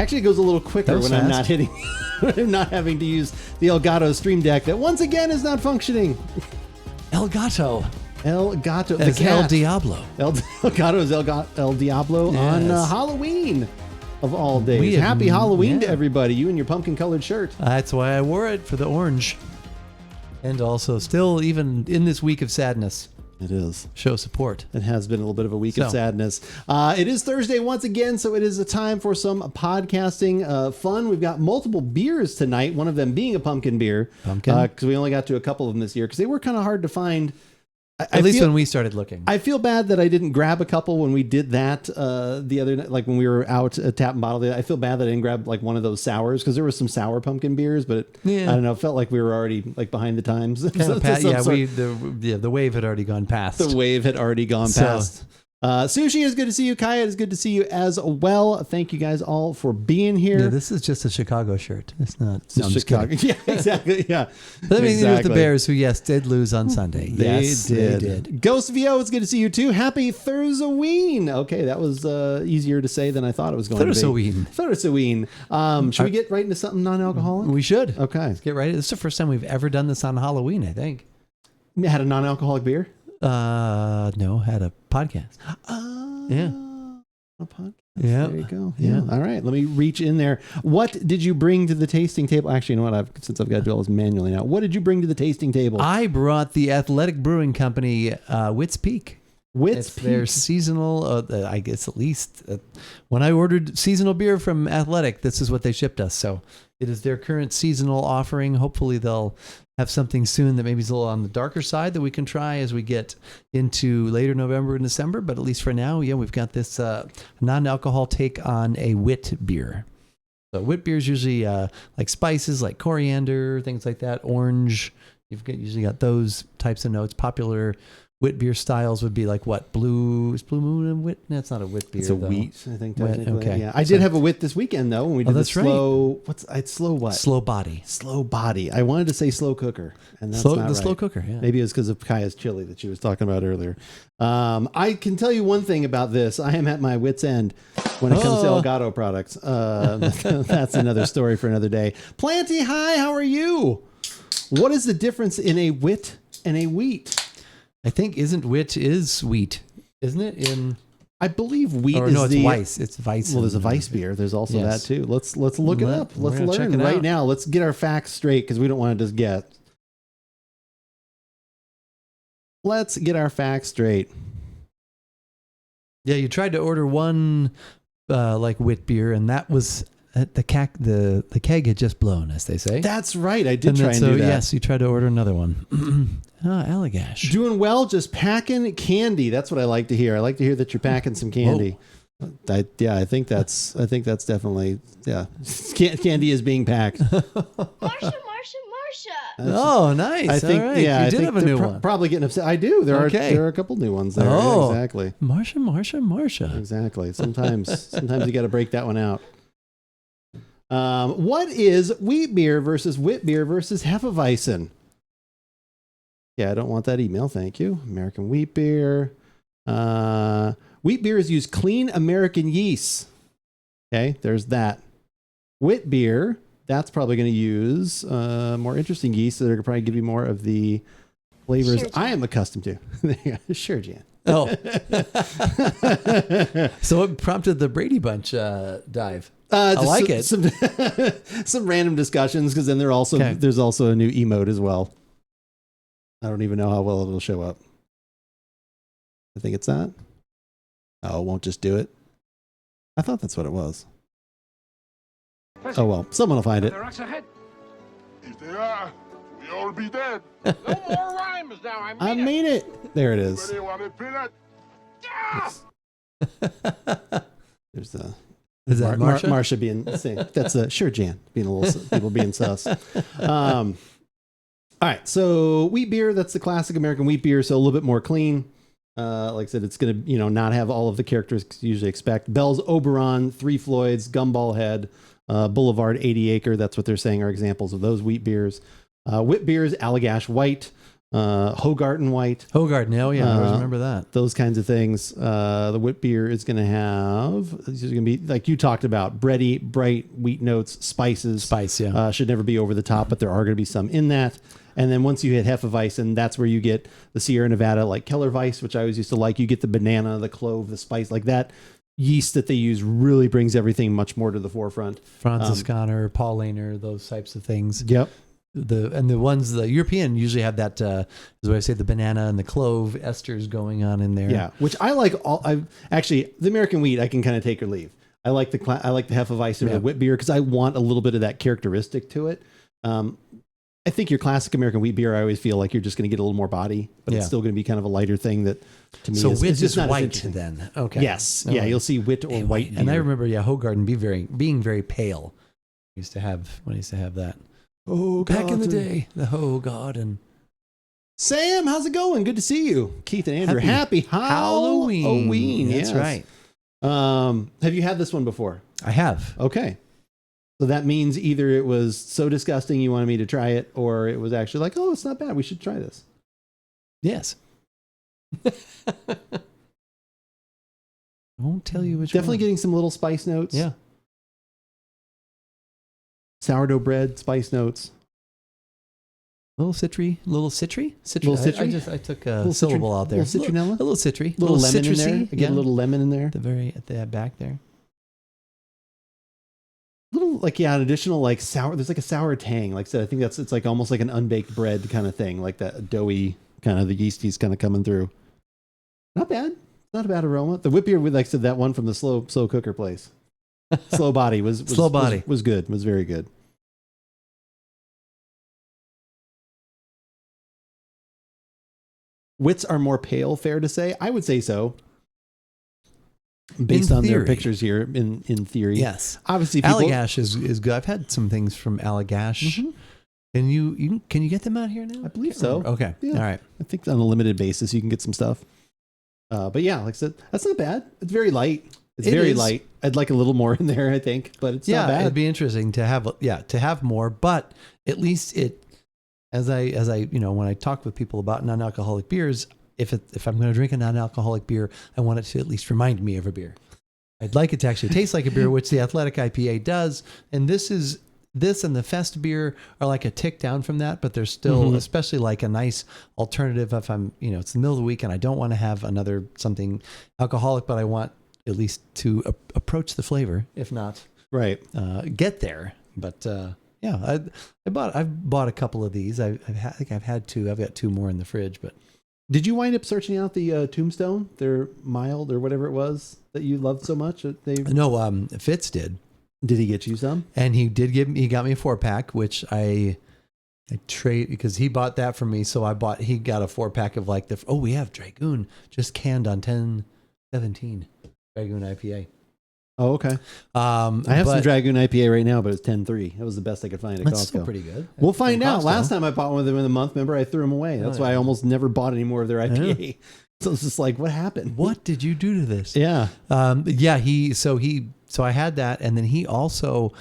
Actually, it goes a little quicker when I'm not hitting, when I'm not having to use the Elgato Stream Deck that once again is not functioning. Elgato. Elgato. As El Diablo. Elgato is El Diablo on Halloween of all days. Happy Halloween to everybody. You and your pumpkin colored shirt. That's why I wore it, for the orange. And also, still, even in this week of sadness. It is. Show support. It has been a little bit of a week of sadness. It is Thursday once again, so it is a time for some podcasting fun. We've got multiple beers tonight, one of them being a pumpkin beer. Because we only got to a couple of them this year, because they were kind of hard to find. At least when we started looking. I feel bad that I didn't grab a couple when we did that the other night, like when we were out at Tap and Bottle. I feel bad that I didn't grab like one of those sours, because there was some sour pumpkin beers, but I don't know, it felt like we were already like behind the times. The wave had already gone past. The wave had already gone past. Sushi, is good to see you. Kaya, it's good to see you as well. Thank you guys all for being here. Yeah, this is just a Chicago shirt. It's not Chicago. Yeah, exactly. Yeah. But I mean, it was the Bears who, did lose on Sunday. They did. Ghost VO, it's good to see you too. Happy Thursdayeen. Okay, that was easier to say than I thought it was going to be. Thursdayeen. Should we get right into something non-alcoholic? We should. Okay. Let's get right. This is the first time we've ever done this on Halloween, I think. You had a non-alcoholic beer? No, had a podcast. A podcast. Yeah. There you go. Yeah. All right. Let me reach in there. What did you bring to the tasting table? Actually, you know what? Since I've got to do all this manually now, what did you bring to the tasting table? I brought the Athletic Brewing Company Witt's Peak. It's their seasonal, I guess at least when I ordered seasonal beer from Athletic, this is what they shipped us. So it is their current seasonal offering. Hopefully they'll have something soon that maybe is a little on the darker side that we can try as we get into later November and December. But at least for now, we've got this non-alcohol take on a wit beer. So wit beer is usually like spices, like coriander, things like that, orange. You've usually got those types of notes. Popular wit beer styles would be like what? Blue Moon and wit? No, it's not a wit beer. It's a wheat, I think. Okay. Yeah. I did have a wit this weekend though when we did the slow. Right. Slow what? Slow body. Slow body. I wanted to say slow cooker, and that's not right. Slow cooker. Yeah. Maybe it was because of Kaya's chili that she was talking about earlier. I can tell you one thing about this. I am at my wit's end when it comes to Elgato products. That's another story for another day. Planty, hi. How are you? What is the difference in a wit and a wheat? I think wit is wheat, isn't it? I believe wheat is it's Weiss. It's Weiss. Well, there's a Weiss beer. There's also that too. Let's look it up. Let's learn right now. Let's get our facts straight because we don't want to just get. Let's get our facts straight. Yeah, you tried to order one like wit beer, and that was the keg had just blown, as they say. That's right. I did try and do that. Yes, you tried to order another one. Allagash. Doing well, just packing candy. That's what I like to hear. I like to hear that you're packing some candy. I think that's definitely, candy is being packed. Marsha. Oh, nice. I think, all right. You did have a new one. Probably getting upset. I do. There are a couple new ones there. Oh, yeah, exactly. Marsha. Exactly. Sometimes you got to break that one out. What is wheat beer versus wit beer versus Hefeweizen? Yeah, I don't want that email. Thank you. American wheat beer. Wheat beer is used clean American yeast. Okay, there's that. Wit beer, that's probably going to use more interesting yeast that are going to probably give you more of the flavors I am accustomed to. Sure, Jan. Oh. So it prompted the Brady Bunch dive. I like it. Some random discussions, because then there's also a new emote as well. I don't even know how well it'll show up. I think it's that. Oh, it won't just do it. I thought that's what it was. Oh well, someone will find it. If they are, we all be dead. No more rhymes now. I mean it. There it is. There's the. Is that Marsha? Marsha being that's sure Jan being a little people being sus. All right, so wheat beer, that's the classic American wheat beer, so a little bit more clean. Like I said, it's going to not have all of the characteristics you usually expect. Bell's Oberon, Three Floyds, Gumball Head, Boulevard 80 Acre, that's what they're saying are examples of those wheat beers. Wit beers, Allagash White, Hogarten White. Hogarten, oh yeah, I always remember that. Those kinds of things. The wit beer is going to have, these are going to be, like you talked about, bready, bright wheat notes, spices. Spice, yeah. Should never be over the top, but there are going to be some in that. And then once you hit Hefeweizen, that's where you get the Sierra Nevada, like Kellerweiss, which I always used to like. You get the banana, the clove, the spice, like that. Yeast that they use really brings everything much more to the forefront. Franziskaner, Paulaner, those types of things. Yep. The European usually have that, is what I say, the banana and the clove esters going on in there. Yeah, which I like. The American wheat I can kind of take or leave. I like the Hefeweizen or the wit beer because I want a little bit of that characteristic to it. I think your classic American wheat beer, I always feel like you're just going to get a little more body, but it's still going to be kind of a lighter thing that to me is just is not white then. Okay. Yes. Yeah, you'll see wit or white beer. And I remember, Hogarten being very pale. I used to have that. Oh, back in the day, the Hogarten. Sam, how's it going? Good to see you. Keith and Andrew. Happy Halloween. Halloween. That's right. Have you had this one before? I have. Okay. So that means either it was so disgusting you wanted me to try it, or it was actually like, oh, it's not bad. We should try this. Yes. I won't tell you which Definitely one. getting some little spice notes. Yeah. Sourdough bread, spice notes. Little citry. I took a syllable out there. Little citronella. A little citry. Little lemon citrusy in there. again. Get a little lemon in there. At the back there. Little an additional like sour. There's like a sour tang. Like I said, I think it's like almost like an unbaked bread kind of thing, like that doughy kind of the yeasty's kind of coming through. Not bad. Not a bad aroma. The whip beer, like I said, that one from the slow cooker place. Slow body was good. Was very good. Wits are more pale, fair to say. I would say so. Based on their pictures here, in theory. Yes. Obviously, Allagash is good. I've had some things from Allagash. Mm-hmm. Can you get them out here now? I believe so. Okay. Yeah. All right. I think on a limited basis you can get some stuff. But yeah, like I said, that's not bad. It's very light. It's very light. I'd like a little more in there, I think, but it's not bad. It'd be interesting to have more, but at least as I when I talk with people about non-alcoholic beers, if I'm going to drink a non-alcoholic beer, I want it to at least remind me of a beer. I'd like it to actually taste like a beer, which the Athletic IPA does. And this and the Fest beer are like a tick down from that, but they're still, especially like a nice alternative if I'm, it's the middle of the week and I don't want to have another something alcoholic, but I want at least to approach the flavor, if not get there. But I've bought a couple of these. I think I've had two. I've got two more in the fridge, but. Did you wind up searching out the Tombstone? Their mild or whatever it was that you loved so much? No, Fitz did. Did he get you some? And he got me a 4-pack, which I trade because he bought that for me. So he got a 4-pack of like we have Dragoon just canned on 10/17 Dragoon IPA. Oh, okay. I have some Dragoon IPA right now, but it's 10.3. That was the best I could find at Costco. That's still pretty good. We'll find out. Last time I bought one of them in the month, remember, I threw them away. That's why I almost never bought any more of their IPA. So it's just like, what happened? What did you do to this? Yeah. So I had that, and then he also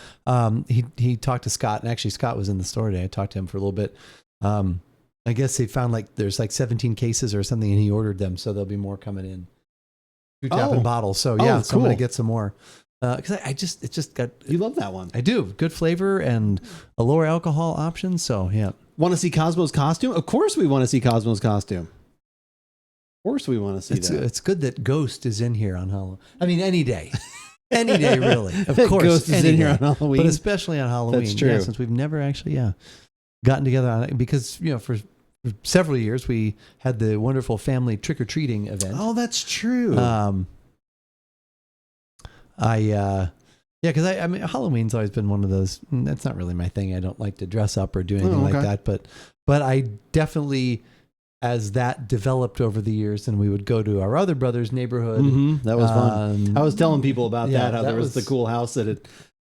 he talked to Scott, and actually Scott was in the store today. I talked to him for a little bit. I guess they found there's 17 cases or something, and he ordered them, so there'll be more coming in. 2-tap and bottles. So cool. I'm gonna get some more because it just got. You love that one. I do. Good flavor and a lower alcohol option. So yeah. Want to see Cosmo's costume? Of course we want to see Cosmo's costume. Of course we want to see that. It's good that Ghost is in here on Halloween. I mean, any day. Any day, really. Of course, Ghost is in here on Halloween, but especially on Halloween. That's true. Yeah, since we've never actually gotten together on it because for several years we had the wonderful family trick-or-treating event. Oh, that's true. Because I mean Halloween's always been one of those. That's not really my thing. I don't like to dress up or do anything like that. But I definitely, as that developed over the years, and we would go to our other brother's neighborhood. Mm-hmm. That was fun. I was telling people about that. How there was the cool house that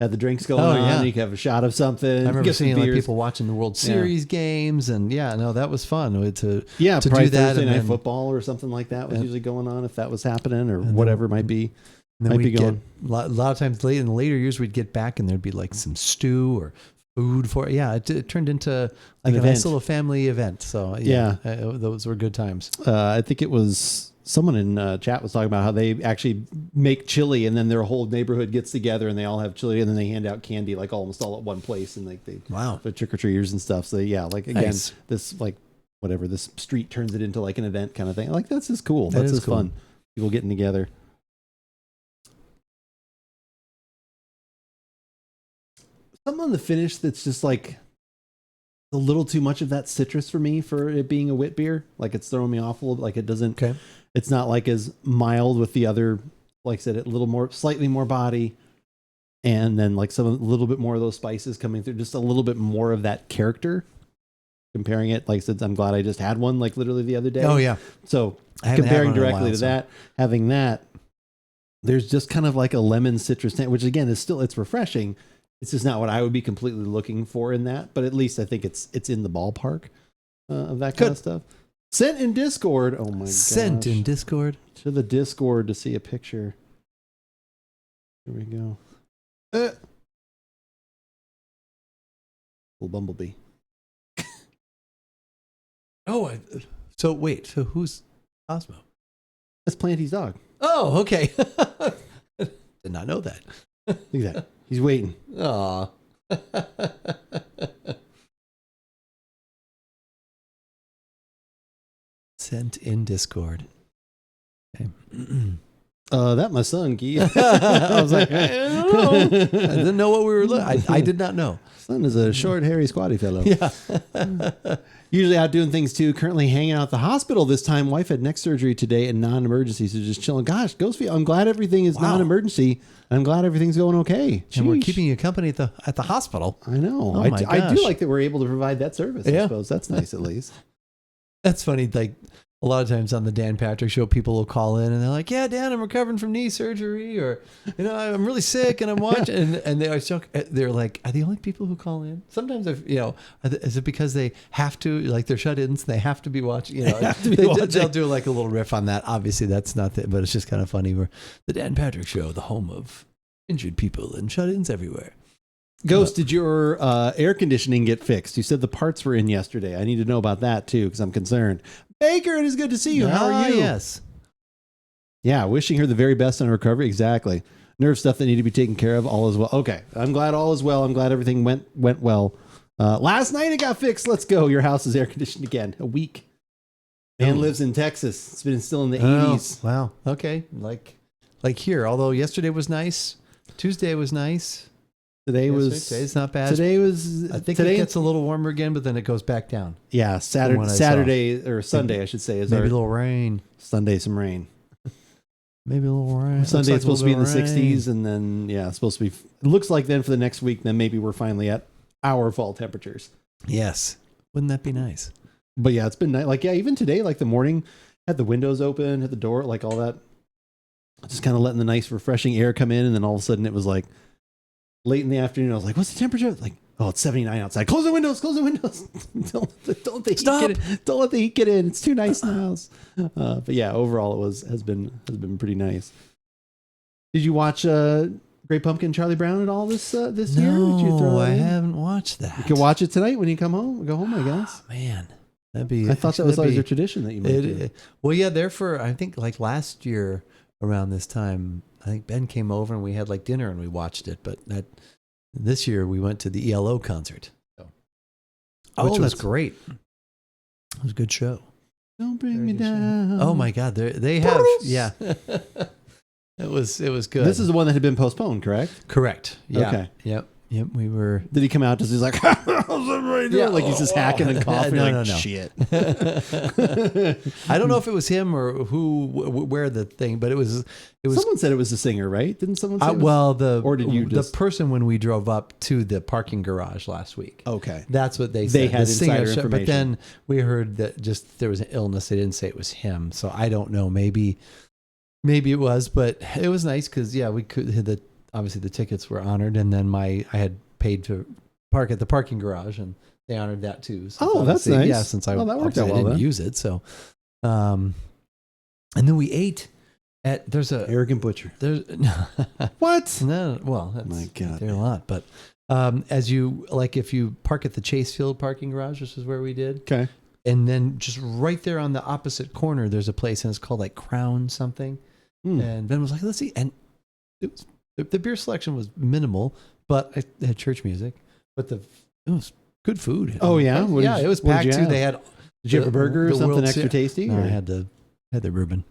had the drinks going on. Yeah. You could have a shot of something. I remember seeing people watching the World Series games, and that was fun to do that. Thursday night football or something like that was usually going on if that was happening or whatever it might be. And then we'd get a lot of times in the later years we'd get back and there'd be like some stew or food for it. Yeah, it turned into like An a nice event. little family event. So those were good times. I think it was someone in chat was talking about how they actually make chili, and then their whole neighborhood gets together and they all have chili, and then they hand out candy like almost all at one place, and like they the trick or treaters and stuff. So yeah, like again, this like whatever this street turns it into like an event kind of thing. Like that's just cool. That's just fun. People getting together. Something on the finish that's just like a little too much of that citrus for me for it being a wit beer. Like it's throwing me off a little. Like it doesn't. Okay. It's not like as mild with the other. Like I said, a little more, slightly more body, and then like a little bit more of those spices coming through. Just a little bit more of that character. Comparing it, like I said, I'm glad I just had one like literally the other day. Oh yeah. So comparing directly to that, having that, there's just kind of like a lemon citrus, which again is still it's refreshing. It's just not what I would be completely looking for in that, but at least I think it's in the ballpark of that kind of stuff. Sent in Discord. Oh my god. Sent in Discord. To the Discord to see a picture. Here we go. Little bumblebee. So wait. So who's Cosmo? That's Planty's dog. Oh, okay. Did not know that. Look at that. He's waiting. Aw. Sent in Discord. Okay. That my son, Guy. I was like, I don't know. I didn't know what we were looking. I did not know. Son is a short, hairy, squatty fellow. Yeah. Usually out doing things too. Currently hanging out at the hospital this time. Wife had neck surgery today and non-emergency, so just chilling. Gosh, Ghostfield, I'm glad everything is non-emergency. I'm glad everything's going okay. And we're keeping you company at the hospital. I know. Oh my I do like that we're able to provide that service. I suppose that's nice at least. That's funny. Like a lot of times on the Dan Patrick Show, people will call in and they're like, "Yeah, Dan, I'm recovering from knee surgery," or "I'm really sick and I'm watching." and they're like, "Are the only people who call in?" Sometimes is it because they have to, like they're shut-ins, they have to be watching? They'll do like a little riff on that. Obviously, that's not it, but it's just kind of funny. We're the Dan Patrick Show, the home of injured people and shut-ins everywhere. Ghost, did your air conditioning get fixed? You said the parts were in yesterday. I need to know about that too because I'm concerned. Baker, it is good to see you. How are you? Yes. Yeah, wishing her the very best on her recovery. Exactly. Nerve stuff that need to be taken care of. All is well. Okay, I'm glad all is well. I'm glad everything went well. Last night it got fixed. Let's go. Your house is air conditioned again. A week. Man lives in Texas. It's been still in the 80s. Wow. Okay. Like here. Although yesterday was nice. Tuesday was nice. Today's not bad. I think it gets a little warmer again, but then it goes back down. Yeah, Saturday or Sunday, I should say, is maybe a little rain. Sunday, some rain. Maybe a little rain. Sunday it's supposed to be in the 60s, and then it's supposed to be. It looks like then for the next week, then maybe we're finally at our fall temperatures. Yes, wouldn't that be nice? But yeah, it's been nice. Like even today, like the morning, had the windows open, had the door, like all that, just kind of letting the nice, refreshing air come in, and then all of a sudden it was like. Late in the afternoon, I was like, "What's the temperature?" Like, "Oh, it's 79 outside." Close the windows. Close the windows. don't let the heat get in. Don't let the heat get in. It's too nice in the house. But yeah, overall, has been pretty nice. Did you watch Great Pumpkin, Charlie Brown at all this year? Did you throw I haven't watched that. You can watch it tonight when you come home. Go home, I guess. Oh, man, that'd be. I thought that was always a tradition that you might do. Well, yeah, I think like last year around this time. I think Ben came over and we had like dinner and we watched it. But this year we went to the ELO concert, which was great. It was a good show. Don't bring me down. Oh my God, they have It was good. This is the one that had been postponed, correct? Correct. Yeah. Okay. Yep. We were. Did he come out just he's like, how's everybody doing? Yeah. Like he's just hacking and coughing. No. Shit. I don't know if it was him or where the thing, but it was. Someone said it was the singer, right? Didn't someone say? Or did you? The person when we drove up to the parking garage last week. Okay, that's what they said. They had insider information, but then we heard that just there was an illness. They didn't say it was him, so I don't know. Maybe it was, but it was nice because we could obviously the tickets were honored, and then I had paid to park at the parking garage, and they honored that too. So that's nice. Yeah, since I didn't use it, so and then we ate at there's a arrogant butcher. There's what? No, well, that's, my God, there a lot, but As you like, if you park at the Chase Field parking garage, this is where we did. Okay. And then just right there on the opposite corner, there's a place, and it's called like Crown something. And Ben was like, let's see. And it was, the beer selection was minimal, but I had church music. But it was good food. Oh, yeah? It was packed too. They had. Did you have a burger or something extra tasty? No, I had the Reuben.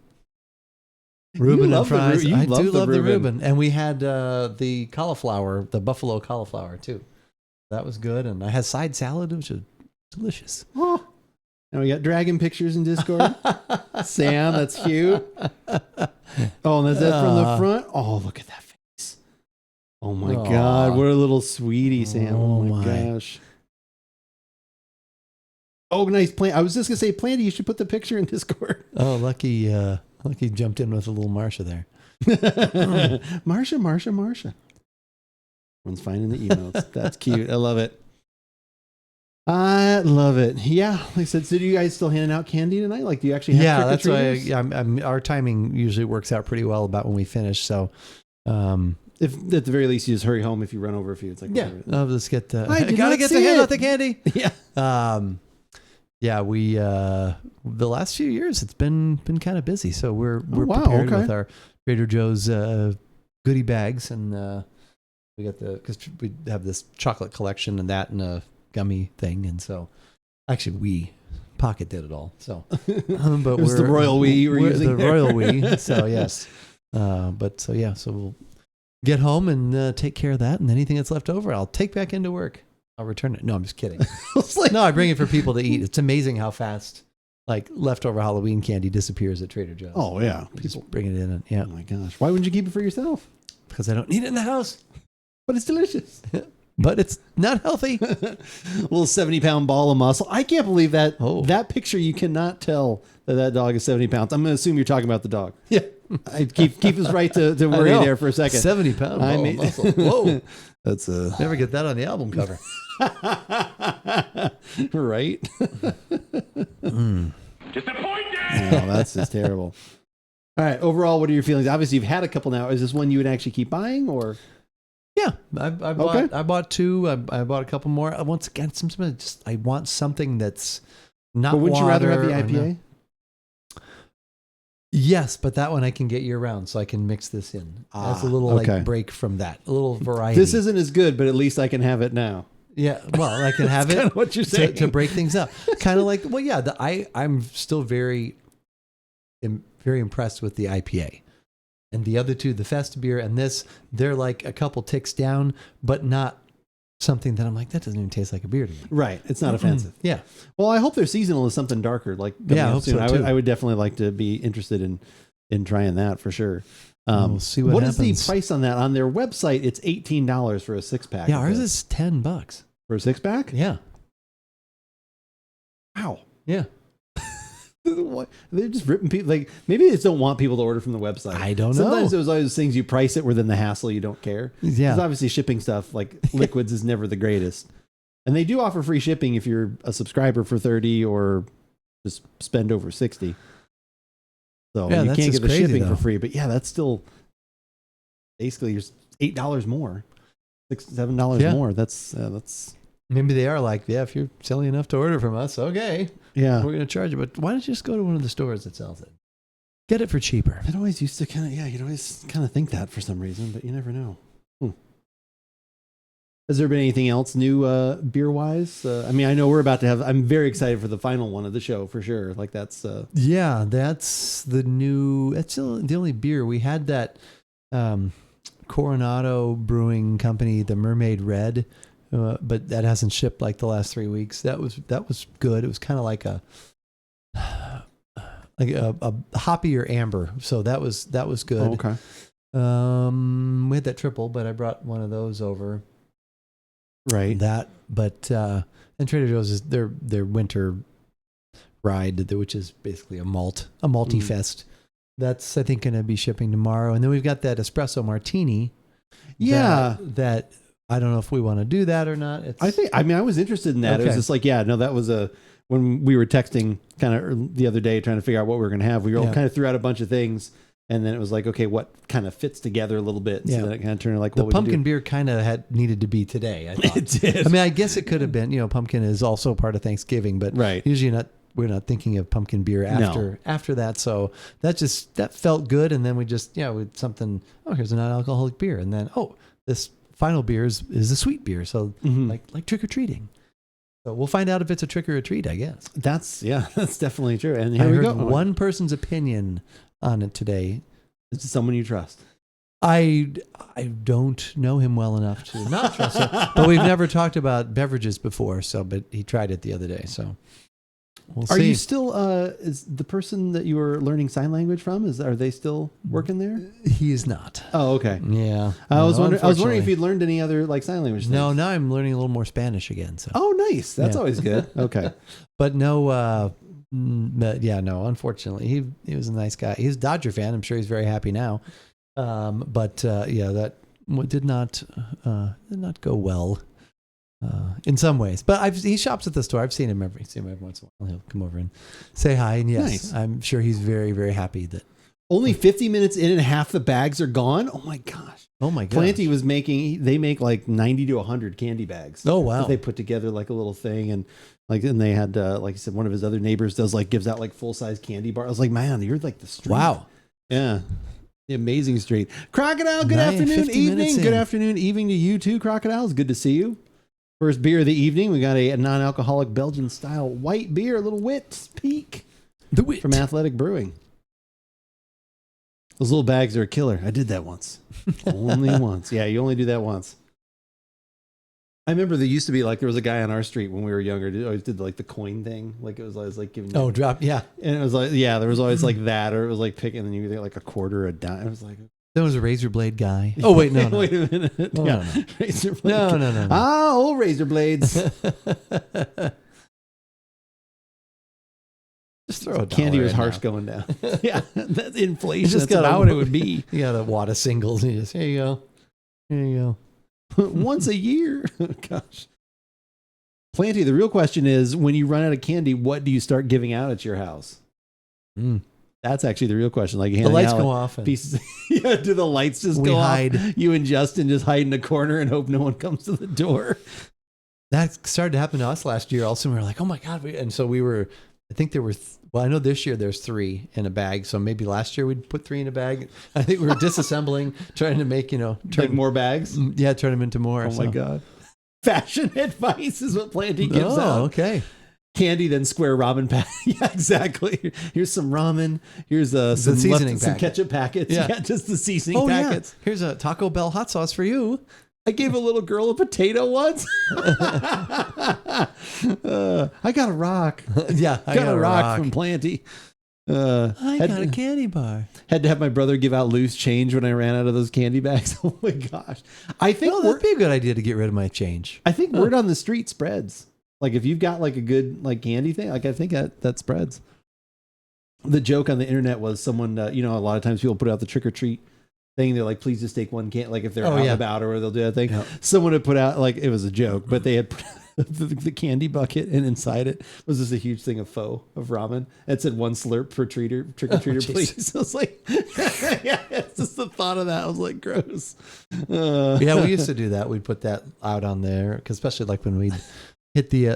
Reuben and fries. I do love the Reuben. And we had the cauliflower, the buffalo cauliflower too. That was good. And I had side salad, which was delicious. Oh. And we got dragon pictures in Discord. Sam, that's cute. Oh, and that's that from the front. Oh, look at that face. Oh my God. What a little sweetie, Sam. Oh my gosh. Oh, nice plant. I was just going to say, Planty, you should put the picture in Discord. Oh, lucky jumped in with a little Marsha there. Marsha. Everyone's finding the emotes. That's cute. I love it. I love it. Yeah, like I said, so do you guys still handing out candy tonight? Like, do you actually have that's why our timing usually works out pretty well about when we finish. So, if at the very least you just hurry home if you run over a few. It's like, I'll just get I gotta get the hand out the candy. Yeah. We the last few years it's been kind of busy, so we're prepared with our Trader Joe's goodie bags, and we got because we have this chocolate collection and that and a gummy thing, and so actually Pocket did it all. So, but it was the royal we you were using the royal we. So yes, so we'll get home and take care of that, and anything that's left over, I'll take back into work. I'll return it. No, I'm just kidding. No, I bring it for people to eat. It's amazing how fast like leftover Halloween candy disappears at Trader Joe's. Oh yeah, people just bring it in. And, yeah. Oh my gosh, why wouldn't you keep it for yourself? Because I don't need it in the house. But it's delicious. But it's not healthy. A little 70-pound ball of muscle. I can't believe that. That picture, you cannot tell that dog is 70 pounds. I'm going to assume you're talking about the dog. Yeah. I keep us right to worry there for a second. 70-pound ball of muscle. Whoa. That's never get that on the album cover. Right? Disappointed! No, that's just terrible. All right. Overall, what are your feelings? Obviously, you've had a couple now. Is this one you would actually keep buying, or? Yeah, I bought two. I bought a couple more. Once again, I want something that's not. But would you rather have the IPA? Yes, but that one I can get year round, so I can mix this in. That's a little like break from that. A little variety. This isn't as good, but at least I can have it now. Yeah, well, I can have it. What you're saying to break things up, kind of like I'm still very impressed with the IPA. And the other two, the Fest beer and this, they're like a couple ticks down, but not something that I'm like, that doesn't even taste like a beer to me. Right. It's not offensive. Yeah. Well, I hope their seasonal is something darker. Like, I hope soon. so too. I would definitely like to be interested in trying that for sure. We'll see what happens. What is the price on that? On their website, it's $18 for a 6-pack. Yeah, ours is $10 for a 6-pack. Yeah. Wow. Yeah. They're just ripping people. Like, maybe they just don't want people to order from the website. I don't know. Sometimes there's always things you price it within the hassle. You don't care. Yeah. Because obviously shipping stuff like liquids is never the greatest. And they do offer free shipping if you're a subscriber for $30 or just spend over $60. So you can't get the shipping for free. But yeah, that's still basically just $8 more, $7 more. That's. Maybe they are like, if you're selling enough to order from us, okay. Yeah. We're going to charge you. But why don't you just go to one of the stores that sells it? Get it for cheaper. It always used to you'd always kind of think that for some reason, but you never know. Has there been anything else new beer-wise? I mean, I know we're about to have, I'm very excited for the final one of the show for sure. Like that's... Yeah, that's the only beer. We had that Coronado Brewing Company, the Mermaid Red, but that hasn't shipped like the last 3 weeks. That was good. It was kind of like a hoppier amber. So that was good. Oh, okay. We had that triple, but I brought one of those over. Right. And Trader Joe's is their winter ride, which is basically a malty fest. That's I think going to be shipping tomorrow. And then we've got that espresso martini. Yeah. That I don't know if we want to do that or not. I was interested in that. Okay. It was just like, that was when we were texting kind of the other day trying to figure out what we were going to have. We all kind of threw out a bunch of things. And then it was like, okay, what kind of fits together a little bit? And Yeah. so then it kind of turned like, The what would you pumpkin do? beer kind of needed to be today, I thought. It did. I mean, I guess it could have been, pumpkin is also part of Thanksgiving, but Right. usually we're not thinking of pumpkin beer after that. So that felt good. And then we just, with something, here's a non-alcoholic beer. And then, this final beer is a sweet beer. So like trick-or-treating. So we'll find out if it's a trick or a treat, I guess. That's definitely true. And I here we heard go. one person's opinion on it today. It's someone you trust. I don't know him well enough to not trust him, but we've never talked about beverages before. But he tried it the other day, so we'll see. Are you still is the person that you were learning sign language from? Are they still working there? He is not. Oh, okay. Yeah, I was wondering if unfortunately. you'd learned any other like sign language things. No, now I'm learning a little more Spanish again. So. Oh, nice. That's always good. Okay. But no. No. Unfortunately, he was a nice guy. He's a Dodger fan. I'm sure he's very happy now. That did not go well in some ways. But he shops at the store. I've seen him every once in a while. He'll come over and say hi. And yes, Nice. I'm sure he's very, very happy that. Only 50 minutes in and half the bags are gone. Oh my gosh. Oh my god. Planty was they make like 90 to 100 candy bags. Oh wow. That they put together like a little thing. And they had, like I said, one of his other neighbors gives out like full size candy bar. I was like, man, you're like the street. Wow. Yeah. The amazing street. Crocodile, good 50 afternoon, minutes evening. in. Good afternoon, evening to you too, Crocodile. It's good to see you. First beer of the evening. We got a non-alcoholic Belgian style white beer, a little Wit's Peak The wit. from Athletic Brewing. Those little bags are a killer. I did that once. Only once. Yeah, you only do that once. I remember there used to be there was a guy on our street when we were younger who always did like the coin thing. Like it was always like giving you, drop. Yeah. and it was like, there was always like that, or it was like picking, and then you get like a quarter or a dime. It was like, There was a razor blade guy. Oh wait, no. wait a minute. No, yeah. no. Razor blade. No. Ah, old razor blades. Just throw a Candy dollar was in harsh now. going down. Yeah, that's inflation. You just That's got about what it would be. You got a wad of singles. And you just here you go. Here you go. Once a year. Gosh. Planty, the real question is, when you run out of candy, what do you start giving out at your house? That's actually the real question. Like The lights go off. And pieces. Yeah, do the lights just we go hide. off? You and Justin just hide in a corner and hope no one comes to the door. That started to happen to us last year. Also, we were like, "Oh my god!" And so we were. I think there were. I know this year there's 3 in a bag. So maybe last year we'd put 3 in a bag. I think we were disassembling, trying to make Like more bags. Yeah, turn them into more. Oh my god! Fashion advice is what Planty gives Oh, out. okay. Candy, then square ramen pack. Yeah, exactly. Here's some ramen. Here's some seasoning some packet. ketchup packets. Yeah. Yeah, just the seasoning Oh packets. yeah. Here's a Taco Bell hot sauce for you. I gave a little girl a potato once. I got a rock. Yeah, I got a rock from Planty. I got a candy bar. Had to have my brother give out loose change when I ran out of those candy bags. Oh my gosh! I think Well, that'd be a good idea to get rid of my change. I think word on the street spreads. Like if you've got like a good like candy thing, like I think that spreads. The joke on the internet was someone, a lot of times people put out the trick or treat thing. They're like, please just take one can. Like if they're out and about or they'll do that thing. Yep. Someone had put out like it was a joke, but they had put the candy bucket, and inside it was just a huge thing of ramen. It said 1 slurp for trick or treater, please. I was like, yeah, it's just the thought of that. I was like, gross. Yeah, we used to do that. We'd put that out on there, 'cause especially like when we'd hit the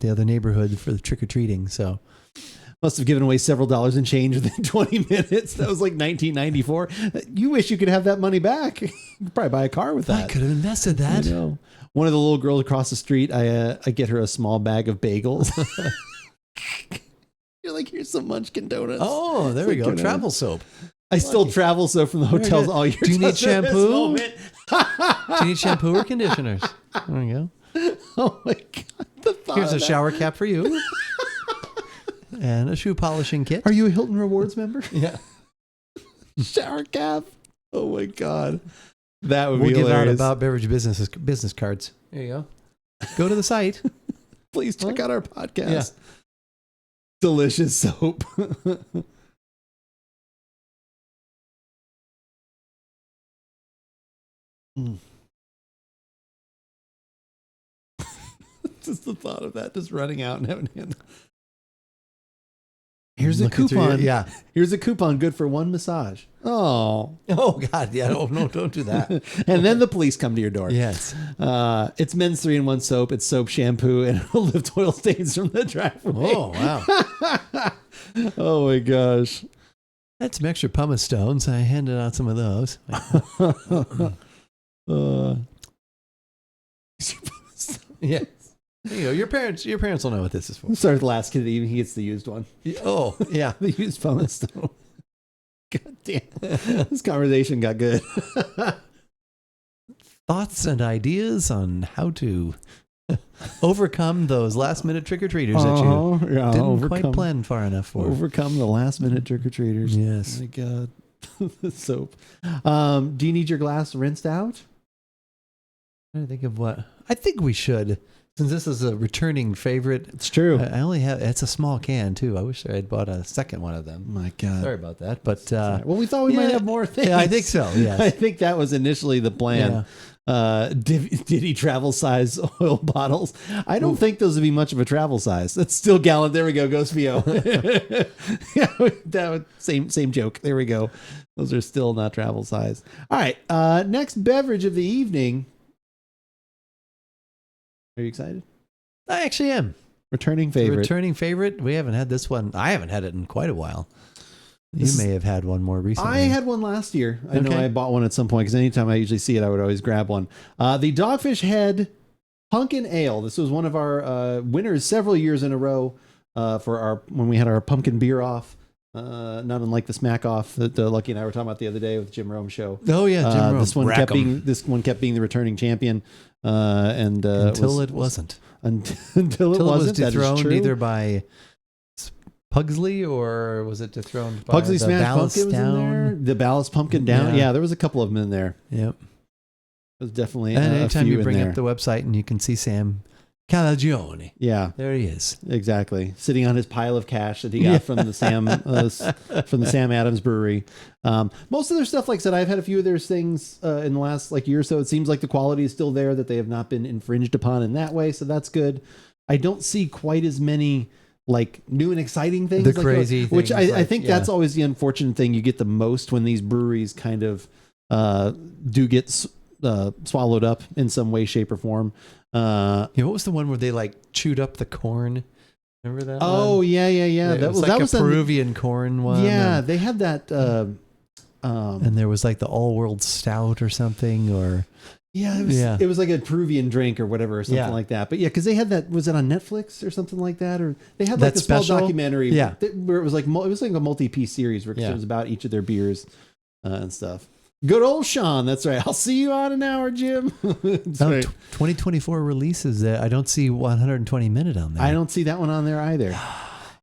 other neighborhood for the trick or treating. So must have given away several dollars in change within 20 minutes. That was like 1994. You wish you could have that money back. You could probably buy a car with that. I could have invested that. I know. One of the little girls across the street, I get her a small bag of bagels. You're like, here's some Munchkin donuts. Oh, there we go. Travel soap. I stole travel soap from the hotels all year. Do you need shampoo? Do Do you need shampoo or conditioners? There we go. Oh my God. The thought Here's of a that. shower cap for you. And a shoe polishing kit. Are you a Hilton Rewards member? Yeah. Shower cap. Oh my God. That would We'll be give hilarious. out AboutBeverage business cards. There you go. Go to the site. Please check out our podcast. Yeah. Delicious soap. Just the thought of that, just running out and having Here's a Looking through your- coupon. yeah. Here's a coupon good for one massage. Oh. Oh God. Yeah. Oh no! Don't do that. And then the police come to your door. Yes. It's men's 3-in-1 soap. It's soap, shampoo, and it'll lift oil stains from the driveway. Oh wow. Oh my gosh. That's some extra pumice stones. I handed out some of those. Yes. There you go. Your parents will know what this is for. Start the last kid of the evening. He gets the used one. Oh, yeah. The used pumice stone. God damn. This conversation got good. Thoughts and ideas on how to overcome those last-minute trick-or-treaters that you didn't quite plan far enough for. Overcome the last-minute trick-or-treaters. Yes. Oh my God. The soap. Do you need your glass rinsed out? I'm trying to think of what. I think we should. Since this is a returning favorite. It's true. I only have, it's a small can too. I wish I had bought a second one of them. My God. Sorry about that. But, well, we thought we might have more things. Yeah, I think so. Yes. I think that was initially the plan. Did he travel size oil bottles? I don't think those would be much of a travel size. That's still gallon. There we go. Ghost VO. Yeah, that would, same joke. There we go. Those are still not travel size. All right. Next beverage of the evening. Are you excited? I actually am. Returning favorite. Returning favorite. We haven't had this one. I haven't had it in quite a while. You may have had one more recently. I had one last year. I know I bought one at some point because anytime I usually see it, I would always grab one. The Dogfish Head Punkin Ale. This was one of our winners several years in a row for when we had our pumpkin beer off. Not unlike the smack off that Lucky and I were talking about the other day with the Jim Rome show. Oh yeah, Jim Rome. This one kept being the returning champion, until it wasn't. Until it was wasn't. dethroned either by Pugsley or was it dethroned by Pugsley the Smash Ballast Pumpkin was in there. The Ballast Pumpkin down. Yeah, there was a couple of them in there. Yep. It was definitely and anytime a few you bring in up the website and you can see Sam Calagione. Yeah, there he is. Exactly, sitting on his pile of cash that he got from the Sam Adams Brewery. Most of their stuff, like I said, I've had a few of their things in the last year or so. It seems like the quality is still there, that they have not been infringed upon in that way, so that's good. I don't see quite as many new and exciting things. The crazy which things, I think that's always the unfortunate thing you get the most when these breweries kind of do get swallowed up in some way, shape, or form. What was the one where they chewed up the corn? Remember that? Oh one? Yeah. That was a Peruvian corn one. Yeah, they had that. And there was the All World Stout or something, or it was like a Peruvian drink or whatever, or something like that. But yeah, because they had that. Was it on Netflix or something like that? Or they had that a small special documentary, where it was it was a multi-piece series where it was about each of their beers and stuff. Good old Sean, that's right. I'll see you on an hour, Jim. 2024 releases. I don't see 120 Minute on there. I don't see that one on there either.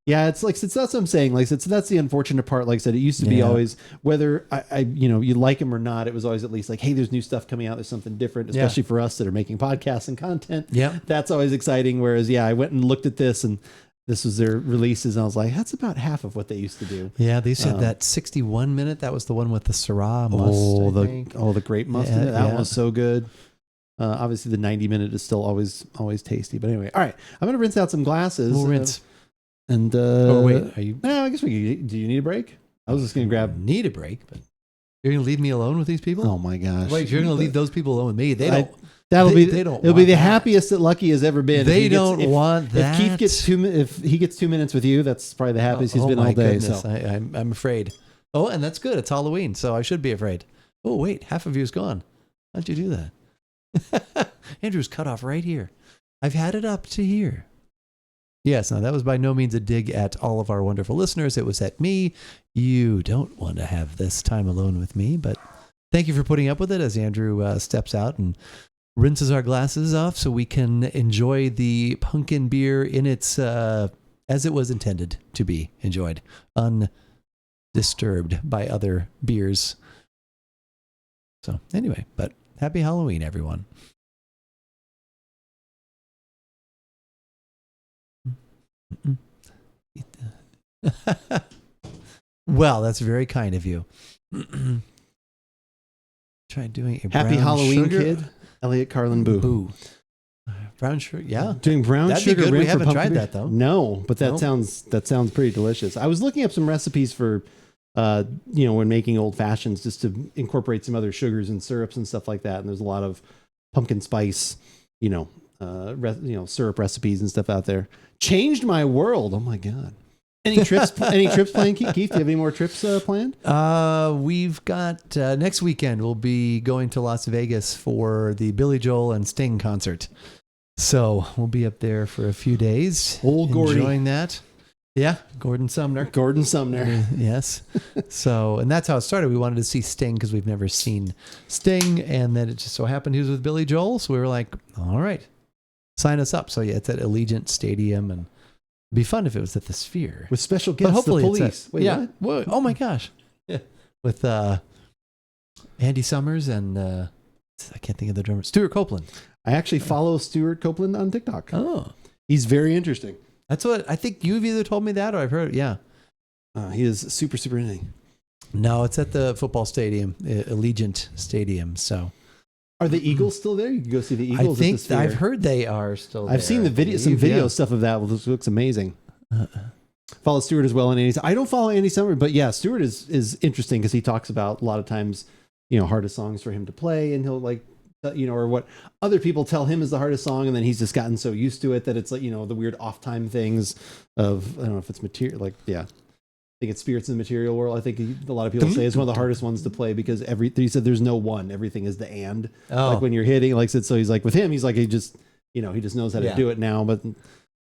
Yeah, it's that's what I'm saying. That's the unfortunate part. Like I said, it used to be always, whether you like them or not, it was always at least hey, there's new stuff coming out. There's something different, especially for us that are making podcasts and content. Yeah, that's always exciting. Whereas, I went and looked at this and this was their releases, and I was like, that's about half of what they used to do. Yeah, they said that 61 Minute. That was the one with the Syrah must. The grape must. That one was so good. Obviously, the 90 Minute is still always tasty. But anyway, all right, I'm gonna rinse out some glasses. We'll rinse. And wait, are you? No, I guess we. Do you need a break? I was just gonna grab. Need a break, but you're gonna leave me alone with these people? Oh my gosh! Wait, you're gonna leave those people alone with me? They don't. It'll be the happiest that Lucky has ever been. They don't want that. If Keith gets if he gets 2 minutes with you, that's probably the happiest he's been all day. Goodness. So I'm afraid. Oh, and that's good. It's Halloween, so I should be afraid. Oh wait, half of you is gone. How'd you do that? Andrew's cut off right here. I've had it up to here. Yes, now that was by no means a dig at all of our wonderful listeners. It was at me. You don't want to have this time alone with me, but thank you for putting up with it as Andrew steps out and rinses our glasses off so we can enjoy the pumpkin beer in its as it was intended to be enjoyed, undisturbed by other beers. So anyway, but happy Halloween, everyone. Well, that's very kind of you. Try doing a happy brown Halloween, sugar. kid. Elliot Carlin Boo. Brown sugar. Yeah. Doing brown That'd be sugar good. We rim for haven't pumpkin tried beer? that, though. No, but that Nope. sounds pretty delicious. I was looking up some recipes for, when making old fashions, just to incorporate some other sugars and syrups and stuff like that. And there's a lot of pumpkin spice, syrup recipes and stuff out there. Changed my world. Oh my God. Any trips? Any trips planned, Keith? Do you have any more trips planned? We've got next weekend. We'll be going to Las Vegas for the Billy Joel and Sting concert. So we'll be up there for a few days. Old Gordy. Enjoying that. Yeah, Gordon Sumner. Yes. So, and that's how it started. We wanted to see Sting because we've never seen Sting, and then it just so happened he was with Billy Joel. So we were like, all right, sign us up. So yeah, it's at Allegiant Stadium, and it'd be fun if it was at the Sphere With special guests, but hopefully the it's police. at, Wait, yeah. what? Whoa, oh my gosh. Yeah. With Andy Summers and I can't think of the drummer. Stuart Copeland. I actually follow Stuart Copeland on TikTok. Oh. He's very interesting. That's what I think you've either told me that or I've heard it. Yeah. He is super, super interesting. No, it's at the football stadium, Allegiant Stadium. So Are the Eagles still there? You can go see the Eagles. I at the think Sphere. I've heard they are still there. I've seen the video, some video stuff of that. Well, this looks amazing. Follow Stuart as well on Andy. I don't follow Andy Summer, but yeah, Stuart is interesting because he talks about a lot of times, hardest songs for him to play, and he'll or what other people tell him is the hardest song, and then he's just gotten so used to it that it's like the weird off time things of I don't know if it's material I think it's Spirits in the Material World. I think a lot of people say it's one of the hardest ones to play because he said there's no one, everything is the and. Like when you're hitting, so he's like with him, he's like he just he just knows how to do it now, but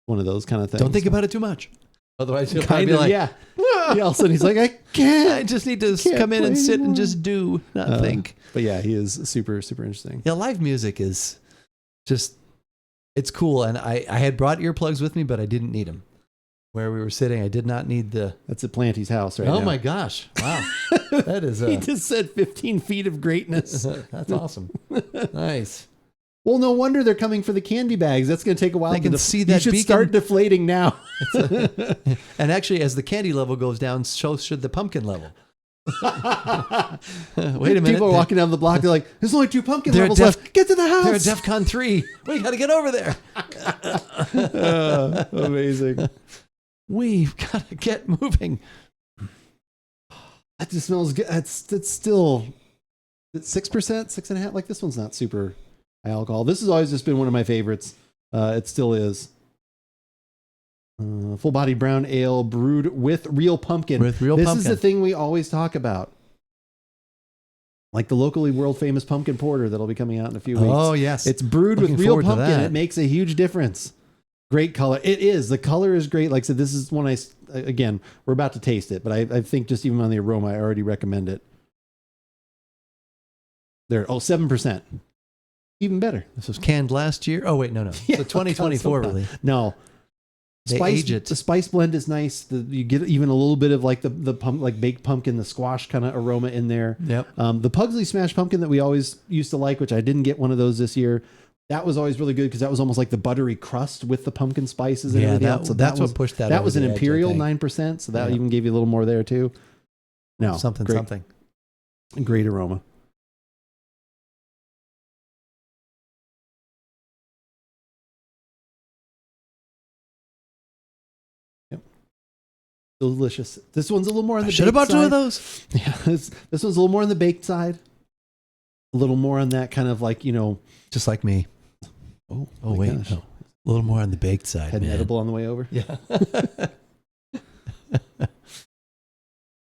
one of those kind of things. Don't think about it too much. Otherwise you'll kind probably of be like, yeah. All of a sudden he's like, I can't. I just need to Can't come in and play sit anymore. and just do, not think. But yeah, he is super, super interesting. Yeah, live music is just, it's cool. And I had brought earplugs with me, but I didn't need them. Where we were sitting, I did not need the... That's at Planty's house right now. Oh my gosh. Wow. That is He just said 15 feet of greatness. that's awesome. Nice. Well, no wonder they're coming for the candy bags. That's going to take a while. I can see that You should beacon. start deflating now. And actually, as the candy level goes down, so should the pumpkin level. Wait a minute. People are walking down the block. They're like, there's only 2 pumpkin They're levels left. Get to the house. They're at DEFCON 3. We got to get over there. Amazing. We've got to get moving. That just smells good. It's still 6%, 6.5%. Like this one's not super high alcohol. This has always just been one of my favorites. It still is. Full body brown ale brewed with real pumpkin. This is the thing we always talk about. Like the locally world famous pumpkin porter that'll be coming out in a few weeks. Oh, yes. It's brewed Looking with real forward to pumpkin. that. It makes a huge difference. Great color. It is. The color is great. Like I said, this is one again, we're about to taste it, but I think just even on the aroma, I already recommend it. There. 7%. Even better. This was canned last year. Oh, wait, no. Yeah, The 2024 God, really. No. They age it. The spice blend is nice. You get even a little bit of like the like baked pumpkin, the squash kind of aroma in there. Yep. The Pugsley smashed pumpkin that we always used to like, which I didn't get one of those this year. That was always really good because that was almost like the buttery crust with the pumpkin spices and everything else. So that's what pushed that. That was an over the edge, Imperial I think. 9%, so that even gave you a little more there too. No, something. great aroma. Yep, delicious. This one's a little more on the. Should have bought baked 2 of side. those. Yeah, this one's a little more on the baked side. A little more on that kind of like Just like me. Oh wait, gosh. no. A little more on the baked side. Had an man. edible on the way over. Yeah.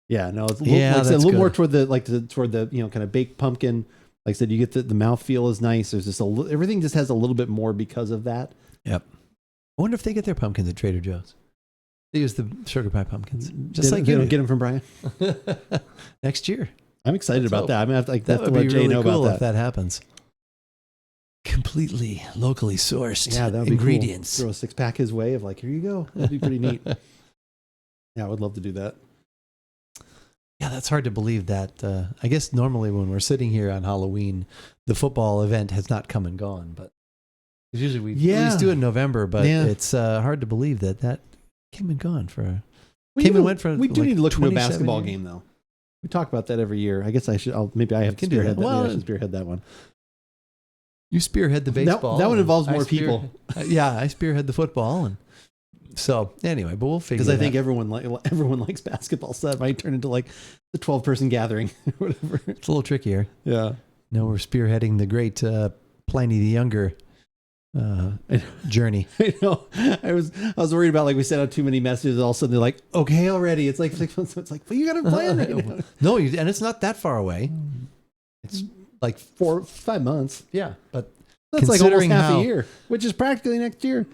Yeah, no, it's a little, like I said, a little good. more toward the kind of baked pumpkin. Like I said, you get the mouthfeel is nice. There's just everything just has a little bit more because of that. Yep. I wonder if they get their pumpkins at Trader Joe's. They use the sugar pie pumpkins, just They like don't you get them from Brian. next year. I'm excited about that. I'm gonna have to, That have to would let be Jay really know cool about if that happens. Completely locally sourced. Yeah, that would be ingredients. Cool. Throw a 6-pack his way of like, here you go. That'd be pretty neat. Yeah, I would love to do that. Yeah, that's hard to believe that. I guess normally when we're sitting here on Halloween, the football event has not come and gone. But usually we at least do it in November. But it's hard to believe that came and gone for. We do need to look into a basketball game though. We talk about that every year. I guess I should. Maybe I have to spearhead that. Maybe I should spearhead that one. You spearhead the baseball. That one involves I more people. Yeah, I spearhead the football, and so anyway, but we'll figure. Because I think everyone likes basketball, so that might turn into like the 12-person gathering or whatever. It's a little trickier. Yeah. No, we're spearheading the great Pliny the Younger journey. I know. I was worried about, like, we sent out too many messages. All of a sudden they're like, okay, already. It's like 6 months. It's like, well, you got a plan right now. No, and it's not that far away. It's like 4-5 months. Yeah, but that's like almost half a year, which is practically next year.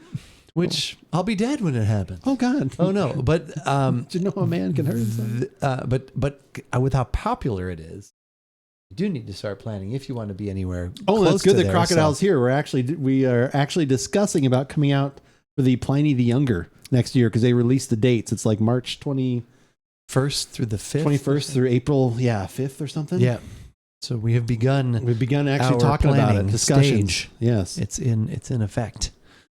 Which I'll be dead when it happens. Oh God. Oh no. But do you know a man can hurt himself? But with how popular it is, you do need to start planning if you want to be anywhere. Oh, that's good. The Crocodile's so. here. We are actually discussing about coming out for the Pliny the Younger next year because they released the dates. It's like March 21st through the 5th. 21st through April, 5th or something. Yeah. So we have begun. We've begun actually talking about it. Discussions. Stage. Yes, it's in effect.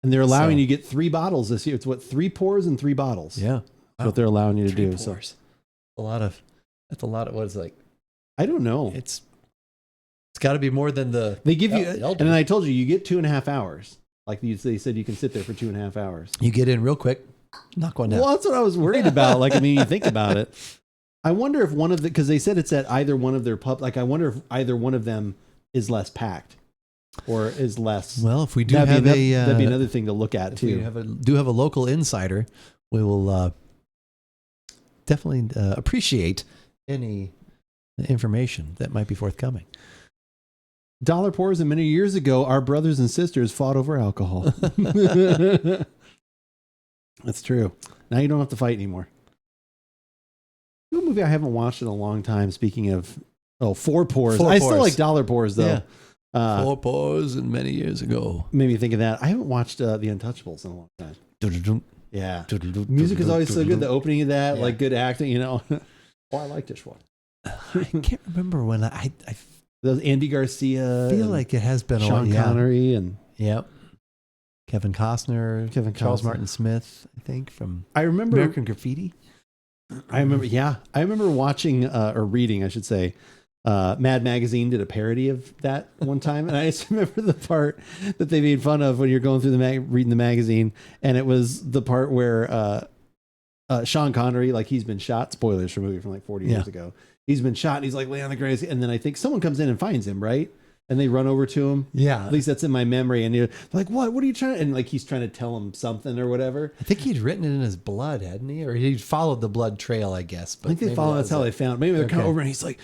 And they're allowing you to get 3 bottles this year. It's 3 pours and 3 bottles. Yeah. That's what they're allowing you to do. Pours. So that's a lot of what is like. I don't know. It's got to be more than they give you. And then I told you get 2.5 hours. Like they said, you can sit there for 2.5 hours. You get in real quick, knock one down. Well, that's what I was worried about. Like, I mean, you think about it. I wonder if one of because they said it's at either one of their pub. Like, I wonder if either one of them is less packed. Or is less. Well, if we do that'd be another thing to look at too. We do have a local insider, we will definitely appreciate any information that might be forthcoming. Dollar pours, and many years ago, our brothers and sisters fought over alcohol. That's true. Now you don't have to fight anymore. A movie I haven't watched in a long time. Speaking of, Four Pours. I still like Dollar Pours though. Yeah. 4 pours and many years ago. Made me think of that. I haven't watched The Untouchables in a long time. Yeah. Music is always so good. The opening of that, like good acting, you know. Oh, I like this one. I can't remember when I those Andy Garcia. feel like it has been Sean Connery and Kevin Costner, Charles Martin Smith, I think, from American Graffiti. I remember watching or reading, I should say. Mad Magazine did a parody of that one time, and I just remember the part that they made fun of when you're going through reading the magazine, and it was the part where Sean Connery, like, he's been shot. Spoilers for a movie from like 40 years ago. He's been shot, and he's like laying on the ground, and then I think someone comes in and finds him, right? And they run over to him. Yeah, at least that's in my memory. And you're like, "What? What are you trying?" And like he's trying to tell him something or whatever. I think he'd written it in his blood, hadn't he? Or he'd followed the blood trail, I guess. But I think they followed. That's how they found. Maybe they're kind of over, and he's like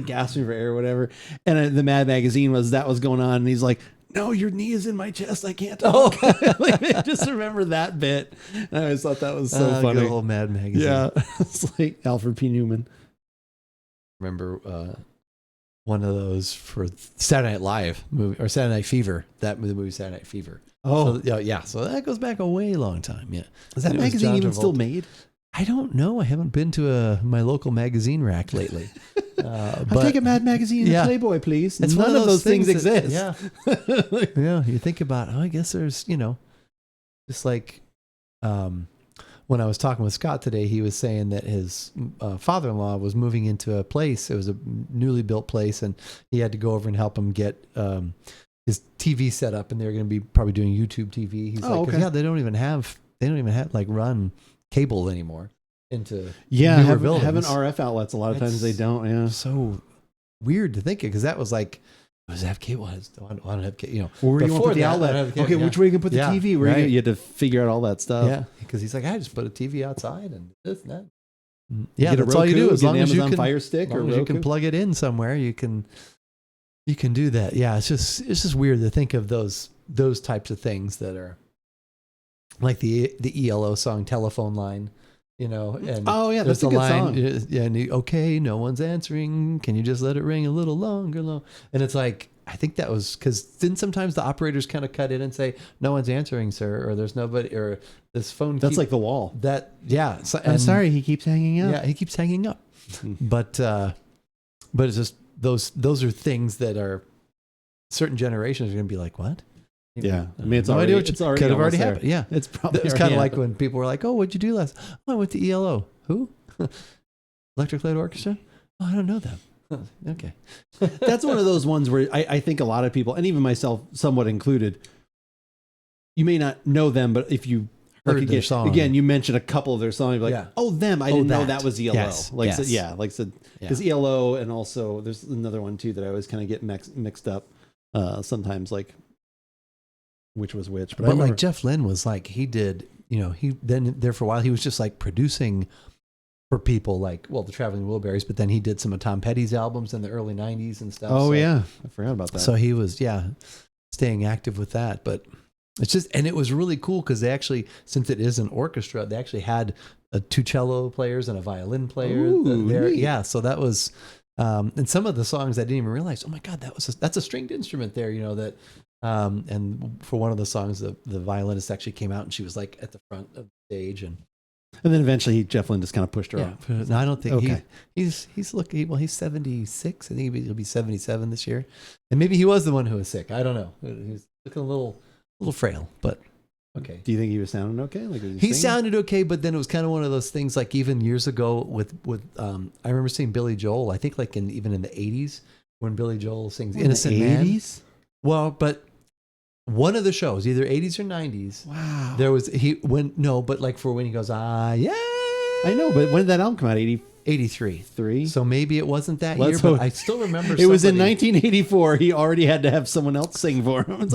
gasping for air or whatever. And the Mad Magazine was going on, and he's like, "No, your knee is in my chest. I can't talk." Like, just remember that bit. And I always thought that was so funny. Good old Mad Magazine. Yeah, it's like Alfred P. Newman. Remember one of those for Saturday Night Live movie or Saturday Night Fever. The movie Saturday Night Fever. Oh, so, yeah. So that goes back a way long time. Yeah. Is that magazine even still made? I don't know. I haven't been to my local magazine rack lately. I'll take a Mad Magazine and Playboy, please. It's None of those things exist. Yeah. Yeah. You think about, I guess there's, just like when I was talking with Scott today, he was saying that his father-in-law was moving into a place. It was a newly built place, and he had to go over and help him get his TV set up, and they're going to be probably doing YouTube TV. He's they don't even have like run cable anymore into newer buildings. Having RF outlets a lot of times they don't. Yeah, so weird to think it because that was like. Does it have cable? I don't have cable. Where do you want to put the outlet? Okay, which way you can put the TV? Where you had to figure out all that stuff. Yeah, because he's like, I just put a TV outside and this and that. Yeah, that's all you do. As long as you can Fire Stick or you can plug it in somewhere, you can do that. Yeah, it's just weird to think of those types of things that are like the ELO song "Telephone Line." And that's a good song. Yeah, and no one's answering. Can you just let it ring a little longer? And it's like, I think that was because then sometimes the operators kind of cut in and say, "No one's answering, sir," or "There's nobody," or "This phone." That's like the wall. I'm sorry, he keeps hanging up. Yeah, he keeps hanging up. but it's just those are things that are cering generations are going to be like, what? Yeah, I mean, it's already could have already happened. Yeah, it's probably. It's kind of like when people were like, "Oh, what'd you do last?" "Oh, I went to ELO." "Who?" "Electric Light Orchestra." "Oh, I don't know them." Okay. That's one of those ones where I think a lot of people, and even myself somewhat included, you may not know them, but if you Heard their song. Again, you mentioned a couple of their songs, you're like, Yeah. oh, them. I didn't know that was ELO. Yes. Like, Yes. So, yeah, like said, because ELO, and also there's another one too that I always kind of get mixed up. Sometimes, like which was which. But like Jeff Lynne was like, he did, he then there for a while he was just like producing for people like, well, the Traveling Wilburys, but then he did some of Tom Petty's albums in the early 90s and stuff. Oh, so, yeah. I forgot about that. So he was, staying active with that. But it's just, and it was really cool because they actually, since it is an orchestra, they actually had two cello players and a violin player there. Neat. Yeah. So that was, and some of the songs I didn't even realize, oh my God, that's a stringed instrument there, that, and for one of the songs, the violinist actually came out and she was like at the front of the stage and then eventually Jeff Lynne just kind of pushed her off. No, I don't think okay. He's looking, well, he's 76. I think he'll be 77 this year. And maybe he was the one who was sick. I don't know. He's looking a little frail, but okay. Do you think he was sounding okay? Like he sounded okay, but then it was kind of one of those things like even years ago with I remember seeing Billy Joel, I think like even in the 80s when Billy Joel sings Innocent Man. 80s? Well, but one of the shows, either 80s or 90s. Wow. There was but like for when he goes, yeah. I know, but when did that album come out? 83. So maybe it wasn't that year, hope. but I still remember it was in 1984. He already had to have someone else sing for him.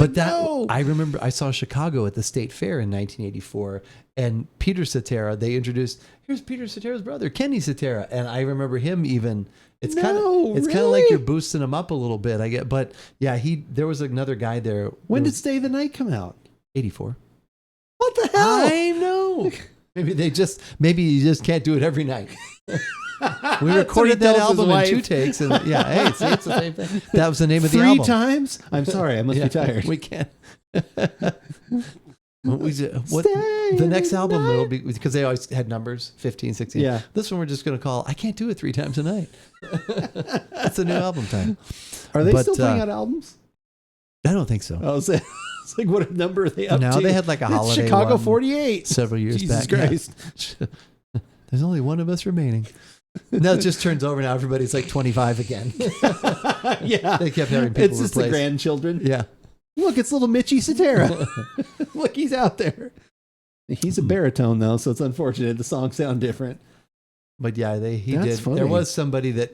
I remember I saw Chicago at the State Fair in 1984, and Peter Cetera, they introduced, here's Peter Cetera's brother, Kenny Cetera. And I remember him even, it's kind of like you're boosting him up a little bit, I get, but yeah, there was another guy there. When did Stay the Night come out? 84. What the hell? I know. Maybe you just can't do it every night. We recorded that album in 2 takes, and hey, see, it's the same thing. That was the name of the album. 3 times? I'm sorry, I must be tired. We can't. The next album will be, because they always had numbers 15, 16. Yeah. This one we're just going to call I Can't Do It 3 Times a Night. That's the new album title. Are they still putting out albums? I don't think so. Oh, it's like, what number are they up to? No, they had like a holiday Chicago one 48 several years Jesus back. Christ. Yeah. There's only one of us remaining. Now it just turns over. Now everybody's like 25 again. Yeah. They kept having people It's just replaced. the grandchildren. Yeah. Look, it's little Mitchie Cetera. Look, he's out there. He's a baritone, though, so it's unfortunate. The songs sound different. But yeah, That's did. funny. There was somebody that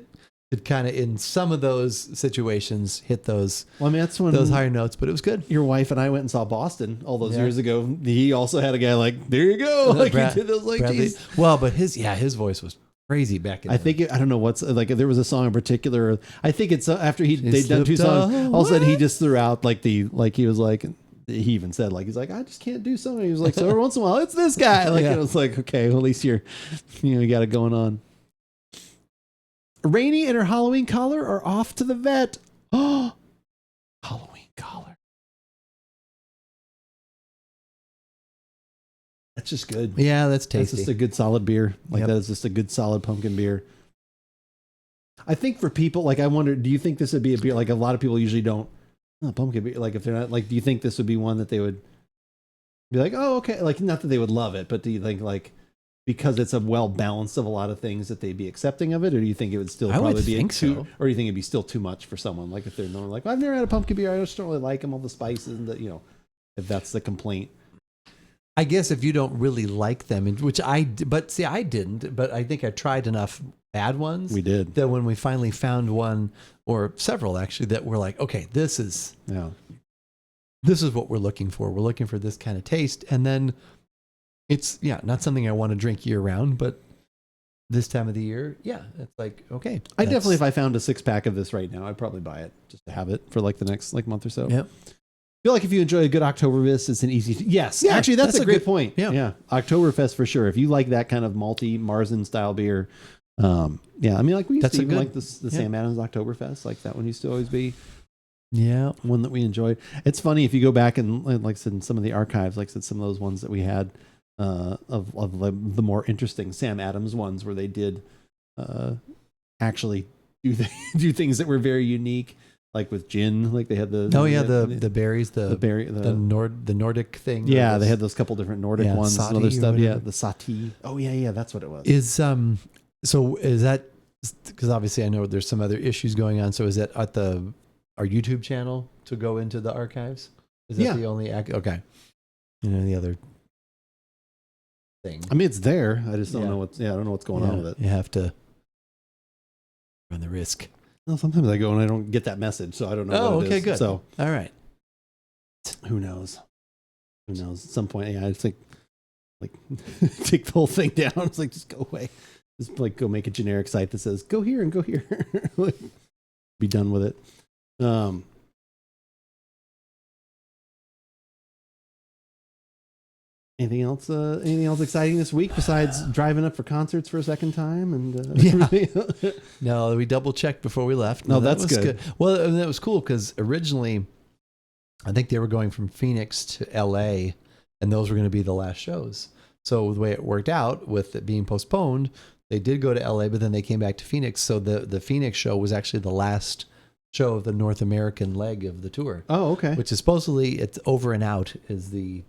kind of, in some of those situations, hit those that's when those higher notes, but it was good. Your wife and I went and saw Boston all those years ago. He also had a guy like, there you go. Like, he did those, like, geez. Well, but his voice was crazy back in I think I don't know what's like. There was a song in particular. I think it's after they'd done 2 songs. All of a sudden, he just threw out he was like, he even said he's like, I just can't do something. He was like, so every once in a while, it's this guy. Like, it was like, okay, well, at least you got it going on. Rainey and her Halloween collar are off to the vet. Oh, Halloween collar. That's just good. Yeah, that's tasty. That's just a good solid beer. That is just a good solid pumpkin beer. I think for people, I wonder, do you think this would be a beer? Like, a lot of people usually don't, pumpkin beer. Like, if they're not, do you think this would be one that they would be like, oh, okay. Like, not that they would love it, but do you think, because it's a well balanced of a lot of things, that they'd be accepting of it? Or do you think it would still probably be so. Or do you think it'd be still too much for someone? Like, if they're known, well, I've never had a pumpkin beer, I just don't really like them, all the spices, and if that's the complaint. I guess if you don't really like them, which I didn't, but I think I tried enough bad ones. We did. That when we finally found one, or several actually, that were like, okay, this is what we're looking for. We're looking for this kind of taste. And then it's, not something I want to drink year round, but this time of the year, it's like, okay. I definitely, if I found a 6-pack of this right now, I'd probably buy it just to have it for the next month or so. Yep. I feel like if you enjoy a good Oktoberfest, it's an easy... Yes, actually, that's a great point. Yeah. Oktoberfest for sure. If you like that kind of malty Marzen style beer, I mean, we used to even like the Sam Adams Oktoberfest. That one used to always be one that we enjoyed. It's funny if you go back and, like I said, in some of the archives, like I said, some of those ones that we had of the more interesting Sam Adams ones where they did actually do things that were very unique. Like with gin, they had the berries, the Nordic thing. Yeah, they had those couple different Nordic ones and other stuff. Yeah, the sati. Oh yeah, that's what it was. So is that because obviously I know there's some other issues going on. So is that at our YouTube channel to go into the archives? Is that the only okay? The other thing. I mean, it's there. I just don't know I don't know what's going on with it. You have to run the risk. Well, sometimes I go and I don't get that message, so I don't know. what it is. Good. So all right. Who knows? At some point, I think like take the whole thing down. It's like just go away. Just like go make a generic site that says go here and go here. Like, be done with it. Anything else? Anything else exciting this week besides driving up for concerts for a second time? And No, we double checked before we left. No, that's good. Well, and that was cool because originally, I think they were going from Phoenix to L.A. and those were going to be the last shows. So the way it worked out with it being postponed, they did go to L.A., but then they came back to Phoenix. So the Phoenix show was actually the last show of the North American leg of the tour. Oh, okay. Which is supposedly it's Over and Out is the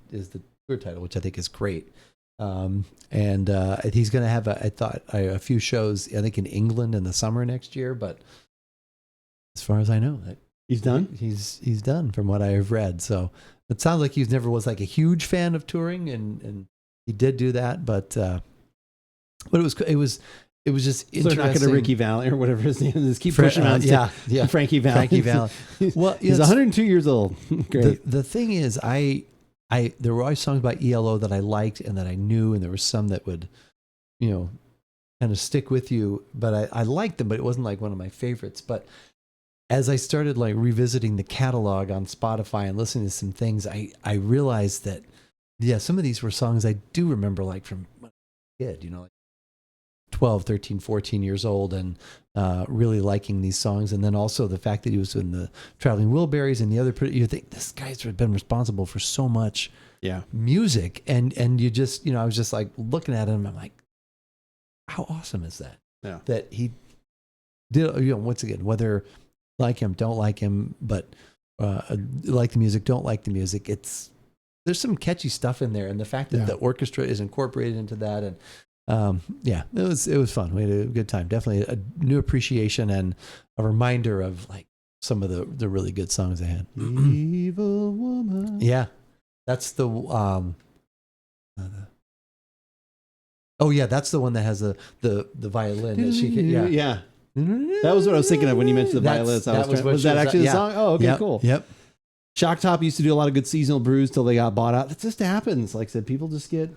tour title, which I think is great. And he's going to have a few shows, I think in England in the summer next year. But as far as I know, he's done. He's done from what I have read. So it sounds like he never was like a huge fan of touring, and he did do that, but it was just interesting. So they're not going to Ricky Valley or whatever his name is. Keep pushing on. Yeah. Frankie Valley. Well, he's 102 years old. Great. The thing is, there were always songs by ELO that I liked and that I knew, and there were some that would, kind of stick with you. But I liked them, but it wasn't like one of my favorites. But as I started like revisiting the catalog on Spotify and listening to some things, I realized that some of these were songs I do remember like from when I was a kid, like 12, 13, 14 years old, and really liking these songs. And then also the fact that he was in the Traveling Wilburys and the other, you think this guy's been responsible for so much music. And you just, I was just like looking at him. I'm like, how awesome is that? Yeah. That he did, once again, whether like him, don't like him, but like the music, don't like the music. There's some catchy stuff in there. And the fact that the orchestra is incorporated into that, and it was fun. We had a good time. Definitely a new appreciation and a reminder of like some of the really good songs they had. Evil Woman. Yeah, that's the that's the one that has the violin that she can. Yeah. That was what I was thinking of when you mentioned the violins. Was that actually the song? Oh, okay, cool. Yep. Shock Top used to do a lot of good seasonal brews till they got bought out. That just happens. Like I said, people just get.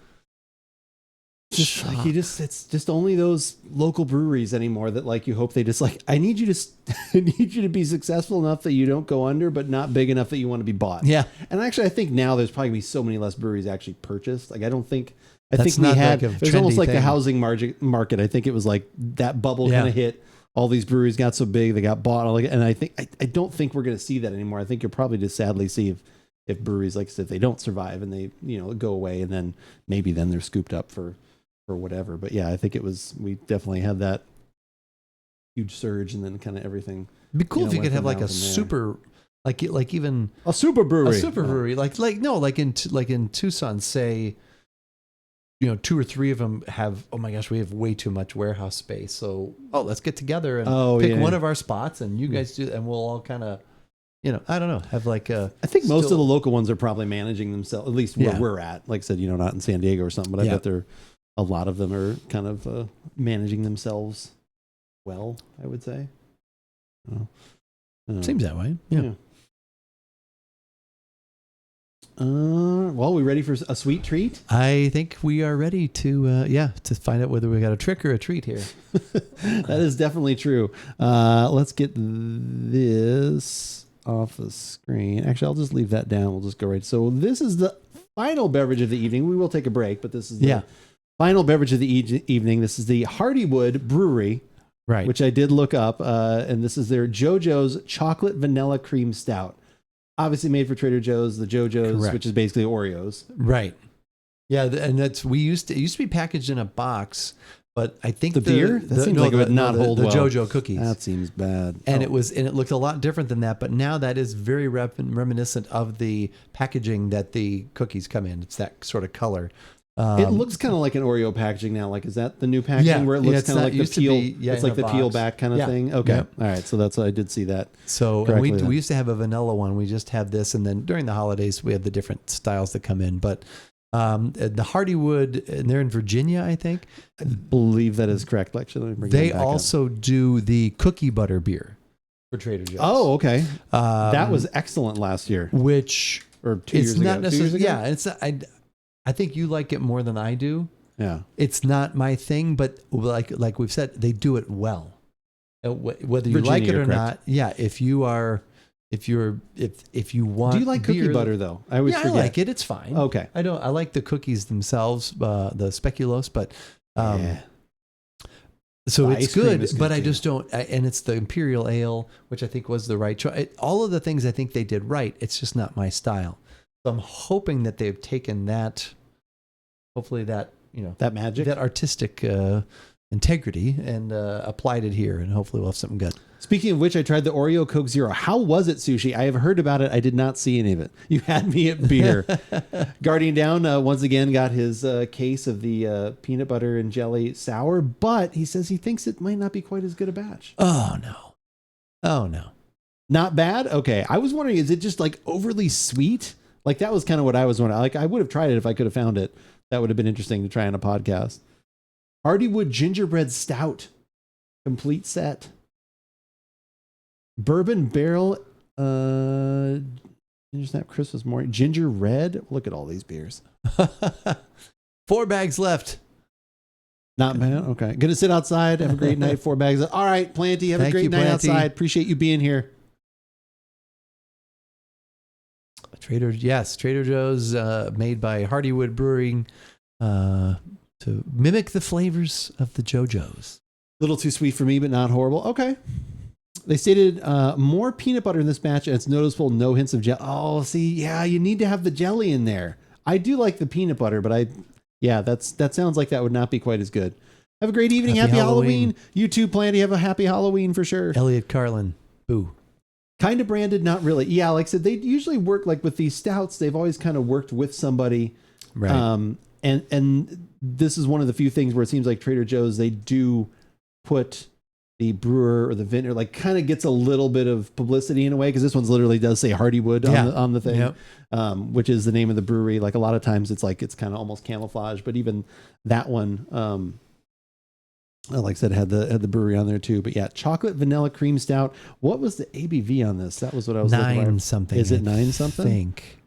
It's just only those local breweries anymore that like you hope they just like, I need you to be successful enough that you don't go under, but not big enough that you want to be bought. Yeah. And actually, I think now there's probably gonna be so many less breweries actually purchased. Like, I think That's we had, like it was almost like thing. the housing market. I think it was like that bubble kind of hit. All these breweries got so big, they got bought. And I don't think we're going to see that anymore. I think you'll probably just sadly see if breweries, like I said, if they don't survive and they, go away, and then maybe then they're scooped up for whatever. But yeah, I think we definitely had that huge surge, and then kind of everything. It'd be cool if you could have like a super, like even a super brewery, like in Tucson, say, 2 or 3 of them have, oh my gosh, we have way too much warehouse space. So, let's get together and pick one of our spots, and you guys do, and we'll all kind of, I don't know, have like a. I think most of the local ones are probably managing themselves, at least where we're at. Like I said, not in San Diego or something, but I bet a lot of them are kind of managing themselves well, I would say. Seems that way. Yeah. Well, we ready for a sweet treat? I think we are ready to find out whether we got a trick or a treat here. That is definitely true. Let's get this off the screen. Actually, I'll just leave that down. We'll just go right. So this is the final beverage of the evening. We will take a break, but this is the final beverage of the evening. This is the Hardywood Brewery, right? Which I did look up, and this is their JoJo's Chocolate Vanilla Cream Stout. Obviously made for Trader Joe's, the JoJo's, correct, which is basically Oreos. Right. Yeah, and it used to be packaged in a box, but I think the beer that seems like it would not hold the well. JoJo cookies. That seems bad. And it looked a lot different than that, but now that is very reminiscent of the packaging that the cookies come in. It's that sort of color. It looks kind of like an Oreo packaging now. Like, is that the new packaging where it looks kind of like the peel? It's like the peel back kind of thing. Okay. Yep. All right. So that's I did see that. So we used to have a vanilla one. We just have this, and then during the holidays we have the different styles that come in. But the Hardywood, and they're in Virginia, I think. I believe that is correct. Actually, let me bring they also do the cookie butter beer for Trader Joe's. Oh, okay. That was excellent last year. Which or 2 years ago. 2 years ago? Yeah, it's I think you like it more than I do. Yeah. It's not my thing, but like we've said, they do it well. Whether you like it or not. Yeah. If you want. Do you like cookie butter though? I always forget. I like it. It's fine. Okay. I like the cookies themselves, the speculoos, but so it's good, but I just don't. And it's the Imperial Ale, which I think was the right choice. All of the things I think they did right. It's just not my style. So I'm hoping that they've taken that, hopefully that, that magic, that artistic integrity and applied it here, and hopefully we'll have something good. Speaking of which, I tried the Oreo Coke Zero. How was it, Sushi? I have heard about it. I did not see any of it. You had me at beer. Guardian Down once again got his case of the peanut butter and jelly sour, but he says he thinks it might not be quite as good a batch. Oh, no. Not bad? Okay. I was wondering, is it just like overly sweet? Like that was kind of what I was wondering. Like I would have tried it if I could have found it. That would have been interesting to try on a podcast. Hardywood Gingerbread Stout. Complete set. Bourbon Barrel Ginger Snap Christmas Morning. Ginger Red. Look at all these beers. 4 bags left. Not bad. Okay. Gonna sit outside. Have a great night. 4 bags. All right, Planty. Have a great night outside. Appreciate you being here. Trader Joe's, made by Hardywood Brewing, to mimic the flavors of the JoJo's. A little too sweet for me, but not horrible. Okay. They stated more peanut butter in this batch, and it's noticeable no hints of jelly. Oh, see, yeah, you need to have the jelly in there. I do like the peanut butter, but that sounds like that would not be quite as good. Have a great evening. Happy Halloween. You too, Planty. Have a happy Halloween for sure. Elliot Carlin. Boo. Kind of branded, not really. Yeah, like I said, they usually work like with these stouts. They've always kind of worked with somebody. Right. And this is one of the few things where it seems like Trader Joe's, they do put the brewer or the vintner, like kind of gets a little bit of publicity in a way, because this one's literally does say Hardywood on the thing, which is the name of the brewery. Like a lot of times it's kind of almost camouflage, but even that one, like I said, had the brewery on there too. But yeah, chocolate vanilla cream stout. What was the ABV on this? That was what I was looking for. 9 something. Is it 9 something? I think.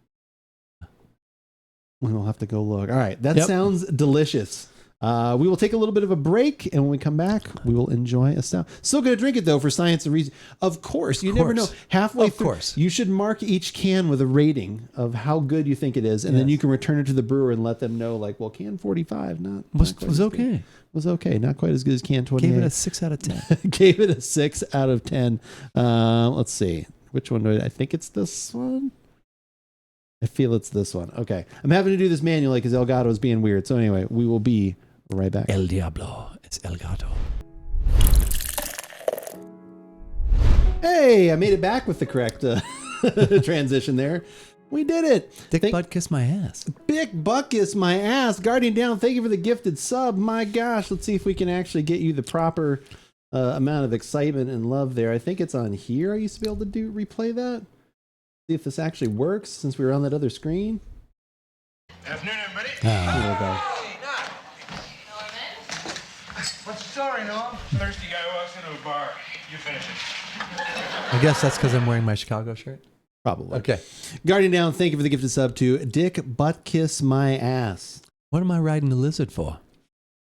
We'll have to go look. All right. That sounds delicious. We will take a little bit of a break, and when we come back, we will enjoy a stout. Still going to drink it, though, for science and reason. Of course. You never know. Halfway through, you should mark each can with a rating of how good you think it is, and then you can return it to the brewer and let them know, like, well, can 45 was okay. Was okay. Not quite as good as can 28. Gave it a 6 out of 10. Gave it a 6 out of 10. Let's see. Which one do I think it's this one? I feel it's this one. Okay. I'm having to do this manually because Elgato is being weird. So anyway, we will be right back. El Diablo es El Gato. Hey, I made it back with the correct transition there. We did it. Dick Butt Kiss My Ass. Big Butt Kiss My Ass. Guardian Down, thank you for the gifted sub. My gosh, let's see if we can actually get you the proper amount of excitement and love there. I think it's on here. I used to be able to replay that. See if this actually works since we were on that other screen. Afternoon, everybody. Here we go. What's the story, Noam? Thirsty guy walks into a bar. You finish it. I guess that's because I'm wearing my Chicago shirt. Probably. Okay. Guardian Down, thank you for the gifted sub to Dick Butt Kiss My Ass. What am I riding the lizard for?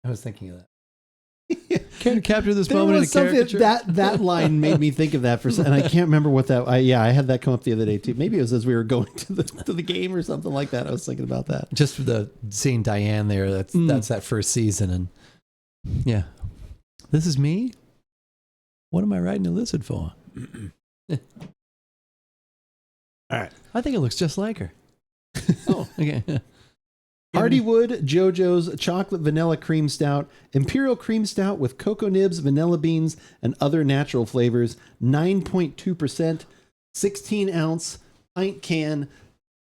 I was thinking of that. Can't capture this moment in a caricature. That line made me think of that for and I can't remember what that. I had that come up the other day too. Maybe it was as we were going to the game or something like that. I was thinking about that. Just for the seeing Diane there. That's that first season, and yeah, this is me. What am I riding a lizard for? All right, I think it looks just like her. Oh, okay. Hardywood JoJo's Chocolate Vanilla Cream Stout, Imperial Cream Stout with cocoa nibs, vanilla beans, and other natural flavors, 9.2%, 16-ounce pint can,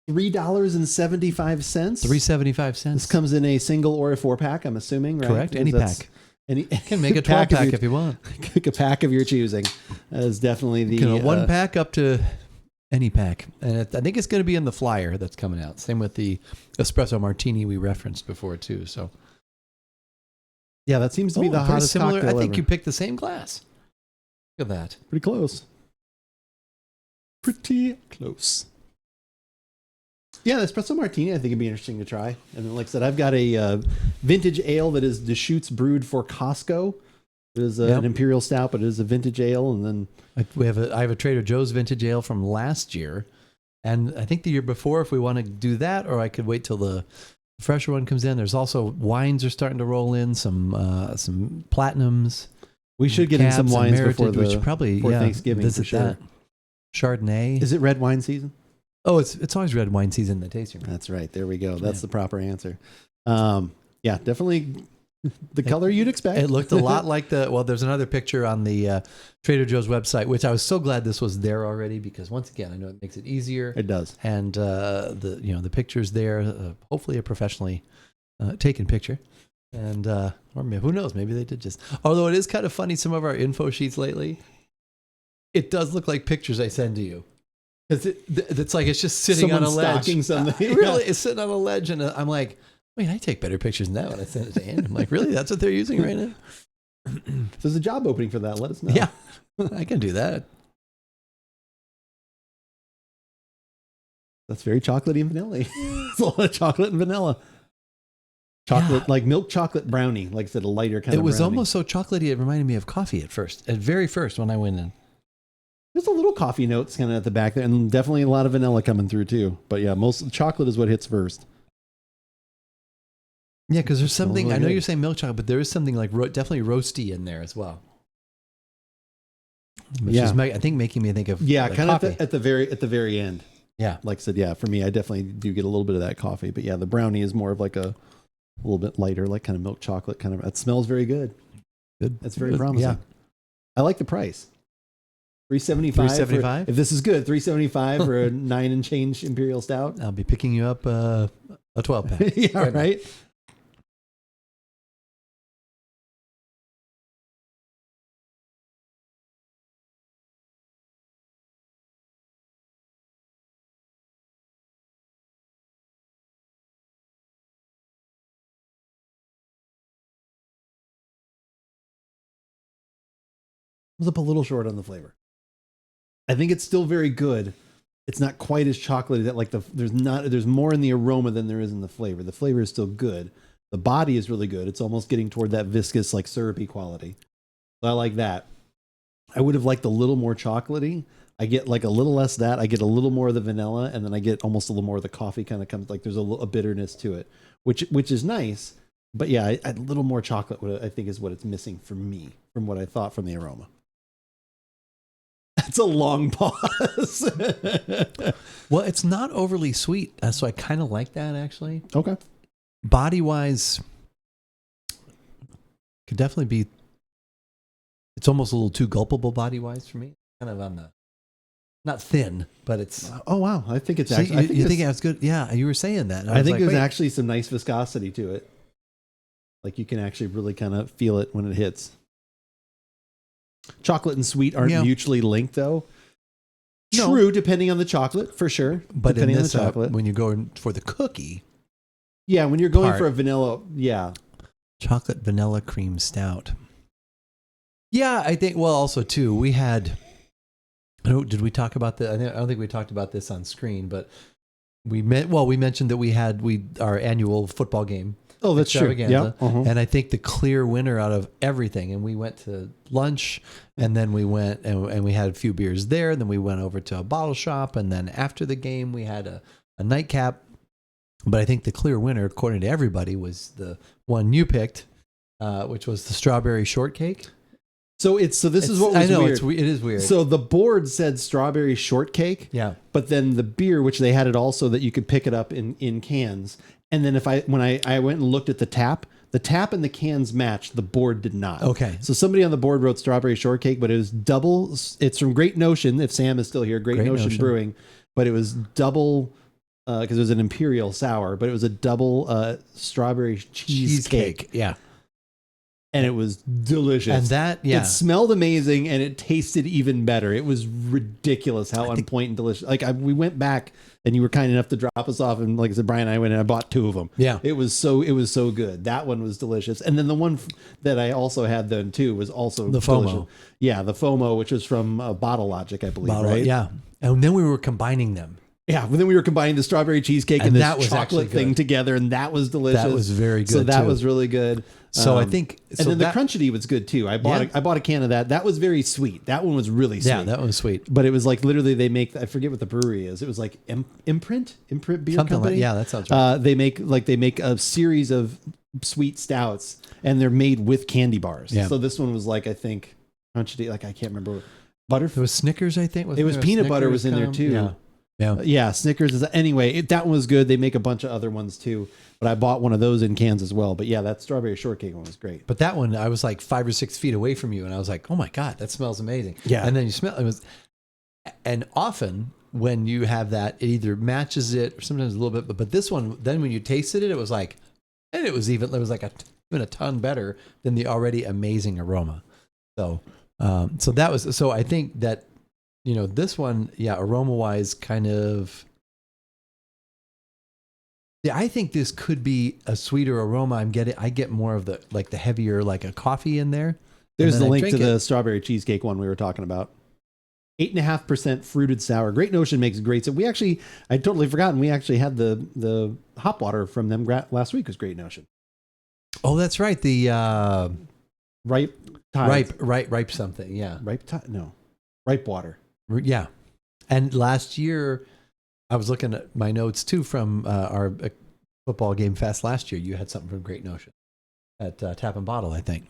$3.75. $3.75. This comes in a single or a 4-pack, I'm assuming, right? Correct. Any pack. You can make a 12-pack if you want. A pack of your choosing. That is definitely the... one pack up to any pack. And I think it's going to be in the flyer that's coming out. Same with the espresso martini we referenced before, too. So, yeah, that seems to be the hottest similar. cocktail I think ever. you picked the same glass. Look at that. Pretty close. Pretty close. Yeah, the espresso martini I think would be interesting to try. And then, like I said, I've got a vintage ale that is Deschutes brewed for Costco. It is an imperial stout, but it is a vintage ale. And then I have a Trader Joe's vintage ale from last year, and I think the year before. If we want to do that, or I could wait till the fresher one comes in. There's also wines are starting to roll in, some platinums. We should get in some wines before before Thanksgiving visit for sure. that. Chardonnay. Is it red wine season? Oh, it's always red wine season in the tasting room. That's right. There we go. That's the proper answer. Yeah, definitely the color you'd expect. It looked a lot like there's another picture on the Trader Joe's website, which I was so glad this was there already, because once again, I know it makes it easier. It does. And the picture's there, hopefully a professionally taken picture. And or maybe, who knows, maybe they did just, although it is kind of funny, some of our info sheets lately, it does look like pictures I send to you. It's like it's just sitting on a ledge. Something. Really, it's sitting on a ledge, and I'm like, wait, I take better pictures than that when I send it to Ann. I'm like, really? That's what they're using right now? If there's a job opening for that, let us know. Yeah, I can do that. That's very chocolatey and vanilla. It's a lot of chocolate and vanilla. Chocolate, like milk chocolate brownie, like I said, a lighter kind of brownie. It was almost so chocolatey, it reminded me of coffee at very first when I went in. There's a little coffee notes kind of at the back there, and definitely a lot of vanilla coming through too. But yeah, most of the chocolate is what hits first. Yeah, because there's something, really I know good. you're saying milk chocolate, but there is something like definitely roasty in there as well. Which is, I think, making me think of kind coffee. of at the very end. Yeah. Like I said, yeah, for me, I definitely do get a little bit of that coffee. But yeah, the brownie is more of like a little bit lighter, like kind of milk chocolate kind of. It smells very good. Good. That's very promising. Yeah. I like the price. $3.75. $3.75? If this is good, $3.75 for a 9 and change imperial stout. I'll be picking you up a 12-pack. Yeah, right. Was up a little short on the flavor. I think it's still very good. It's not quite as chocolatey. That like there's more in the aroma than there is in the flavor. The flavor is still good. The body is really good. It's almost getting toward that viscous, like syrupy quality. So I like that. I would have liked a little more chocolatey. I get like a little less that. I get a little more of the vanilla, and then I get almost a little more of the coffee. Kind of comes like there's a bitterness to it, which is nice. But yeah, a little more chocolate, I think, is what it's missing for me from what I thought from the aroma. That's a long pause. Well, it's not overly sweet, so I kind of like that, actually. Okay. Body-wise, could definitely be, it's almost a little too gulpable body-wise for me. Kind of on the, not thin, but it's... Oh, wow. I think it's so actually... you think it's good? Yeah, you were saying that. I think there's actually some nice viscosity to it. Like you can actually really kind of feel it when it hits. Chocolate and sweet aren't mutually linked, though. No. True, depending on the chocolate, for sure. But depending in this, on the chocolate. when you go for the cookie... Yeah, when you're going for a vanilla, chocolate vanilla cream stout. Yeah, I think, well, also, too, we had... did we talk about that? I don't think we talked about this on screen, but we mentioned that we had our annual football game. Oh, that's true. Yeah. And I think the clear winner out of everything, and we went to lunch, and then we went and we had a few beers there, and then we went over to a bottle shop, and then after the game we had a nightcap. But I think the clear winner, according to everybody, was the one you picked, which was the strawberry shortcake. This is what was weird. It is weird. So the board said strawberry shortcake. Yeah. But then the beer, which they had it also that you could pick it up in cans. And then when I went and looked at the tap and the cans matched. The board did not. Okay. So somebody on the board wrote strawberry shortcake, but it was double. It's from Great Notion. If Sam is still here, Great Notion Brewing. But it was double because it was an imperial sour, but it was a double strawberry cheesecake. Yeah. And it was delicious. And that, yeah. It smelled amazing and it tasted even better. It was ridiculous how on point and delicious. Like we went back and you were kind enough to drop us off. And like I said, Brian and I went and I bought 2 of them. Yeah. It was so good. That one was delicious. And then the one that I also had then too was also the delicious. FOMO. Yeah. The FOMO, which was from Bottle Logic, I believe, right? Yeah. And then we were combining them. Yeah, but then we were combining the strawberry cheesecake and that this was chocolate thing together, and that was delicious. That was very good. So that too. was really good. So I think, and then the crunchity was good too. I bought a can of that. That was very sweet. That one was really sweet. Yeah, that one was sweet. But it was like literally they make. I forget what the brewery is. It was like Imprint Beer Something Company. yeah, that sounds right. They make a series of sweet stouts, and they're made with candy bars. Yeah. So this one was like I think crunchity. Like I can't remember. Butter. It was Snickers, I think. It was peanut butter was in there too. Yeah. Yeah, Snickers is anyway. That one was good. They make a bunch of other ones too, but I bought one of those in cans as well. But yeah, that strawberry shortcake one was great. But that one, I was like 5 or 6 feet away from you, and I was like, "Oh my god, that smells amazing!" Yeah, and then you smell it and often when you have that, it either matches it or sometimes a little bit. But this one, then when you tasted it, it was like, and it was like even a ton better than the already amazing aroma. So, so that was so. I think that. This one, aroma-wise, kind of. Yeah, I think this could be a sweeter aroma. I get more of the heavier, like a coffee in there. There's the link to the strawberry cheesecake one we were talking about. 8.5% fruited sour. Great Notion makes great. So I'd totally forgotten. We actually had the hop water from them last week. Was Great Notion. Oh, that's right. The ripe something. Yeah, ripe water. Yeah. And last year, I was looking at my notes too from our football game fest last year. You had something from Great Notion at Tap and Bottle, I think.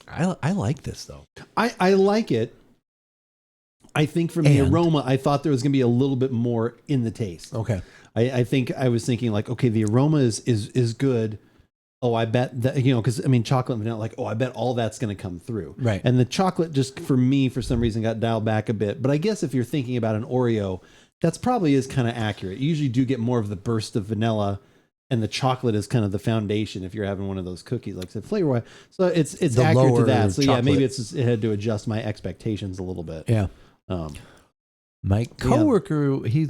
I like this though. I like it. I think from the aroma, I thought there was going to be a little bit more in the taste. Okay. I think I was thinking like, okay, the aroma is good. Oh, I bet that, because I mean, chocolate and vanilla, like, oh, I bet all that's going to come through. Right. And the chocolate just for me, for some reason, got dialed back a bit. But I guess if you're thinking about an Oreo, that's probably is kind of accurate. You usually do get more of the burst of vanilla, and the chocolate is kind of the foundation if you're having one of those cookies, like I said, flavor wise. So it's accurate to that. So chocolate. Yeah, maybe it had to adjust my expectations a little bit. Yeah. My coworker, he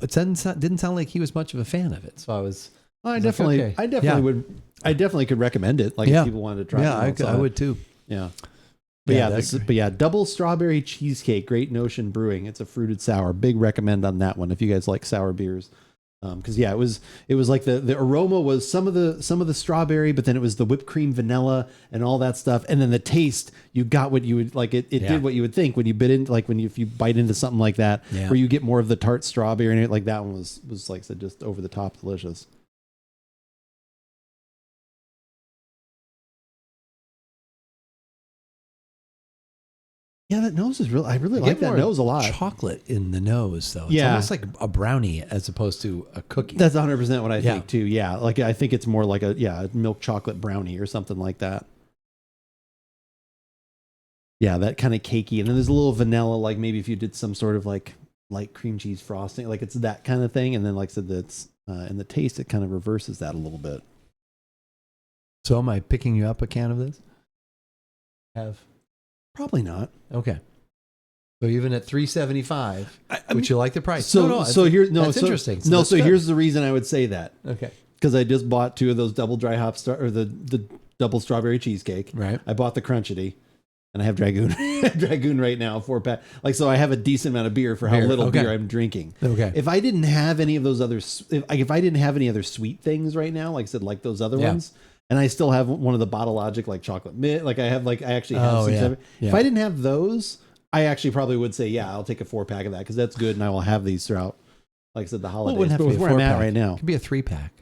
didn't sound like he was much of a fan of it. So I definitely could recommend it. Like if people wanted to try it. Yeah, I would too. Yeah. But double strawberry cheesecake, Great Notion Brewing. It's a fruited sour. Big recommend on that one if you guys like sour beers. Because it was like the aroma was some of the strawberry, but then it was the whipped cream, vanilla, and all that stuff, and then the taste, you got what you would like. It did what you would think when you bit in, like if you bite into something like that, where you get more of the tart strawberry in it. Like that one was like I said, just over the top delicious. Yeah, that nose is real. I really like that nose a lot. Chocolate in the nose, though. It's almost like a brownie as opposed to a cookie. That's 100% what I think too. Yeah, like I think it's more like a milk chocolate brownie or something like that. Yeah, that kind of cakey, and then there's a little vanilla, like maybe if you did some sort of like light cream cheese frosting, like it's that kind of thing. And then like I said, that's in the taste, it kind of reverses that a little bit. So am I picking you up a can of this? Probably not. Okay. So even at $3.75, would you like the price? That's interesting. Here's the reason I would say that. Okay. Because I just bought 2 of those double dry hop or the double strawberry cheesecake. Right. I bought the crunchity, and I have Dragoon. Dragoon right now, 4-pack. Like so, I have a decent amount of beer for how little beer I'm drinking. Okay. If I didn't have any of those other, if I didn't have any other sweet things right now, like I said, like those other ones. And I still have one of the Bottle Logic, like chocolate mint. Like I actually have some. If I didn't have those, I actually probably would say, I'll take a 4-pack of that because that's good, and I will have these throughout. Like I said, the holidays. Well, but where I'm at right now, it could be a 3-pack.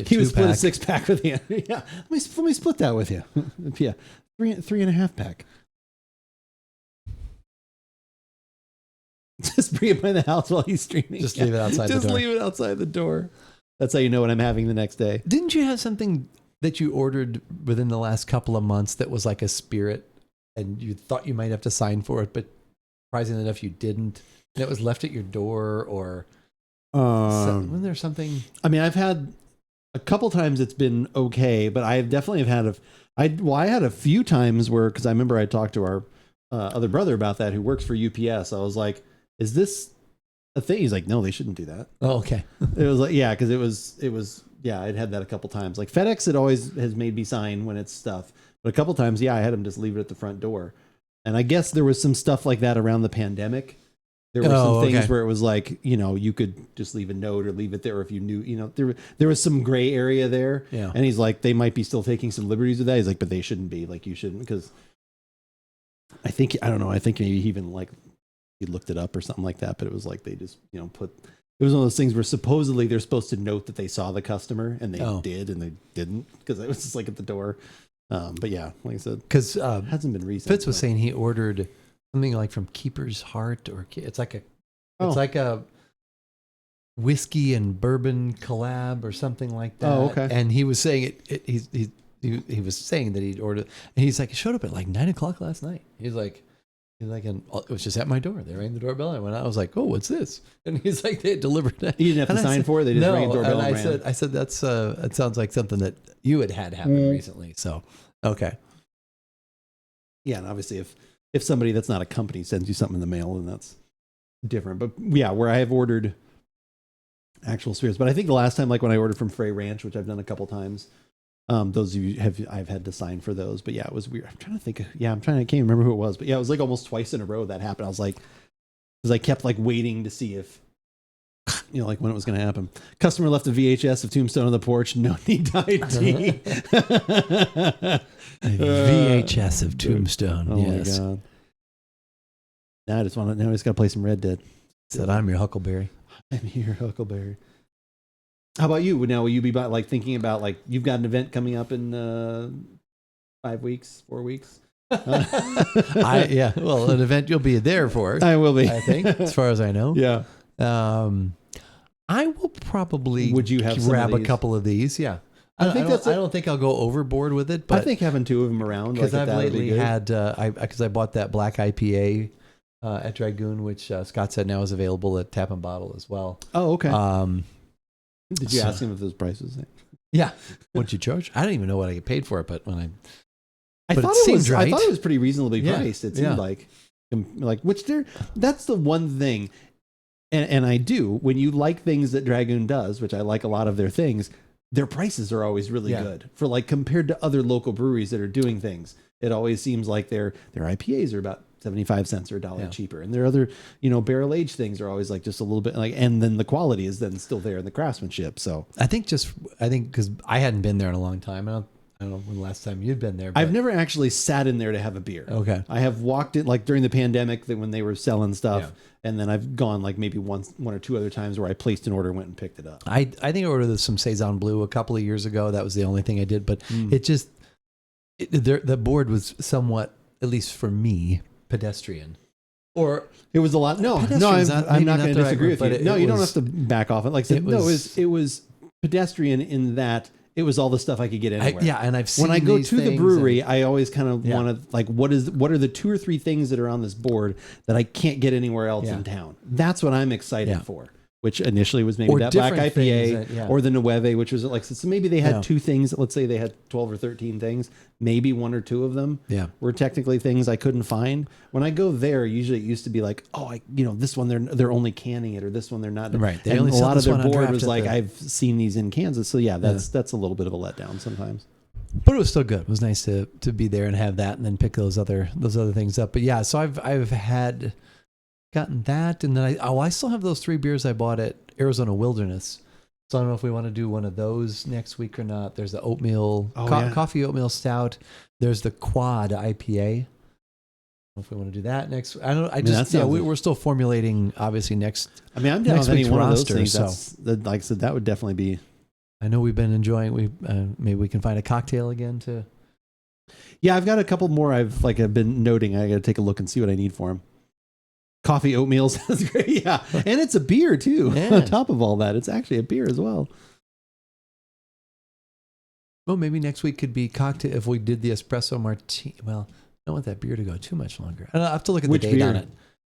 He would split a 6-pack with you. Yeah, let me split that with you. Yeah, 3.5-pack. Just bring it by the house while he's streaming. Just leave it outside the door. Just leave it outside the door. That's how you know what I'm having the next day. Didn't you have something that you ordered within the last couple of months that was like a spirit and you thought you might have to sign for it, but surprisingly enough, you didn't. And it was left at your door, or wasn't there something? I mean, I've had a couple times it's been okay, but I definitely have had I had a few times where, because I remember I talked to our other brother about that, who works for UPS. I was like, "Is this a thing?" He's like, "No, they shouldn't do that." Oh, okay. It was like, yeah, because it was yeah, I'd had that a couple times. Like FedEx, it always has made me sign when it's stuff, but a couple times, yeah, I had them just leave it at the front door. And I guess there was some stuff like that around the pandemic. There were some things where it was like, you could just leave a note or leave it there if you knew, there was some gray area there. Yeah. And he's like, they might be still taking some liberties with that. He's like, but they shouldn't be. Like, you shouldn't, because I think maybe he even like he looked it up or something like that. But it was like they just, it was one of those things where supposedly they're supposed to note that they saw the customer, and they did, and they didn't, because it was just like at the door. But yeah, like I said, because hasn't been recent. Fitz was saying he ordered something like from Keeper's Heart, or it's like a whiskey and bourbon collab or something like that. Oh, okay. And he was saying he was saying that he'd ordered, and he's like, it showed up at like 9:00 last night. He's like, and it was just at my door. They rang the doorbell. I went out. I was like, oh, what's this? And he's like, they had delivered that. You didn't have to sign for it. They just rang the doorbell. And I said that's it sounds like something that you had happen recently. So okay. Yeah, and obviously if somebody that's not a company sends you something in the mail, then that's different. But yeah, where I have ordered actual spirits. But I think the last time, like when I ordered from Frey Ranch, which I've done a couple times, those of you I've had to sign for those. But yeah, it was weird. I'm trying to think. I can't remember who it was. But yeah, it was like almost twice in a row that happened. I was like, because I kept like waiting to see if, like when it was going to happen. Customer left a VHS of Tombstone on the porch. No need to ID. VHS of Tombstone. Oh yes. My God. Now I just got to play some Red Dead. Said, I'm your Huckleberry. I'm your Huckleberry. How about you? Now, will you be like thinking about, like, you've got an event coming up in 5 weeks, 4 weeks? Well, an event you'll be there for. I will be, I think, as far as I know. Yeah. I will probably Would you have grab a couple of these? Yeah. I don't think I'll go overboard with it, but I think having two of them around, because I've lately had because I bought that black IPA at Dragoon, which Scott said now is available at Tap and Bottle as well. Oh, okay. Did you ask him if those prices? Yeah. What'd you charge? I don't even know what I get paid for it, but when I thought it was pretty reasonably priced. It seemed like that's the one thing. And I do, when you like things that Dragoon does, which I like a lot of their things, their prices are always really good for, like, compared to other local breweries that are doing things. It always seems like their IPAs are about 75 cents or $1 cheaper. And their other, barrel aged things are always like just a little bit like, and then the quality is then still there in the craftsmanship. So I think because I hadn't been there in a long time. I don't know when the last time you'd been there. But I've never actually sat in there to have a beer. Okay. I have walked in like during the pandemic when they were selling stuff. And then I've gone like maybe one or two other times where I placed an order and went and picked it up. I think I ordered some Saison Blue a couple of years ago. That was the only thing I did. But the board was somewhat, at least for me, pedestrian. Or it was a lot. No, I'm not going to disagree with you. No, you don't have to back off it. Like I said, it was pedestrian in that it was all the stuff I could get anywhere. And I've seen when I go to the brewery, I always kind of want to like, what are the 2 or 3 things that are on this board that I can't get anywhere else in town? That's what I'm excited for. Which initially was maybe that black IPA or the Nueve, which was like, so maybe they had 2 things. Let's say they had 12 or 13 things. Maybe 1 or 2 of them were technically things I couldn't find. When I go there, usually it used to be like, this one they're only canning it, or this one they're not. Right. And a lot of their board was like, I've seen these in Kansas. So that's a little bit of a letdown sometimes. But it was still good. It was nice to be there and have that, and then pick those other things up. But yeah, so I've had gotten that, and then I still have those 3 beers I bought at Arizona Wilderness. So I don't know if we want to do one of those next week or not. There's the oatmeal coffee oatmeal stout. There's the quad IPA. I don't know if we want to do that next. We're still formulating obviously next. I mean, I'm down with any one of those things. So. Like I said, that would definitely be. I know we've been enjoying. Maybe we can find a cocktail again to. Yeah, I've got a couple more. I've been noting. I got to take a look and see what I need for them. Coffee oatmeal sounds great. Yeah. And it's a beer too. Yeah. On top of all that, it's actually a beer as well. Well, maybe next week could be cocktail if we did the espresso martini. Well, I don't want that beer to go too much longer. I have to look at the date on it.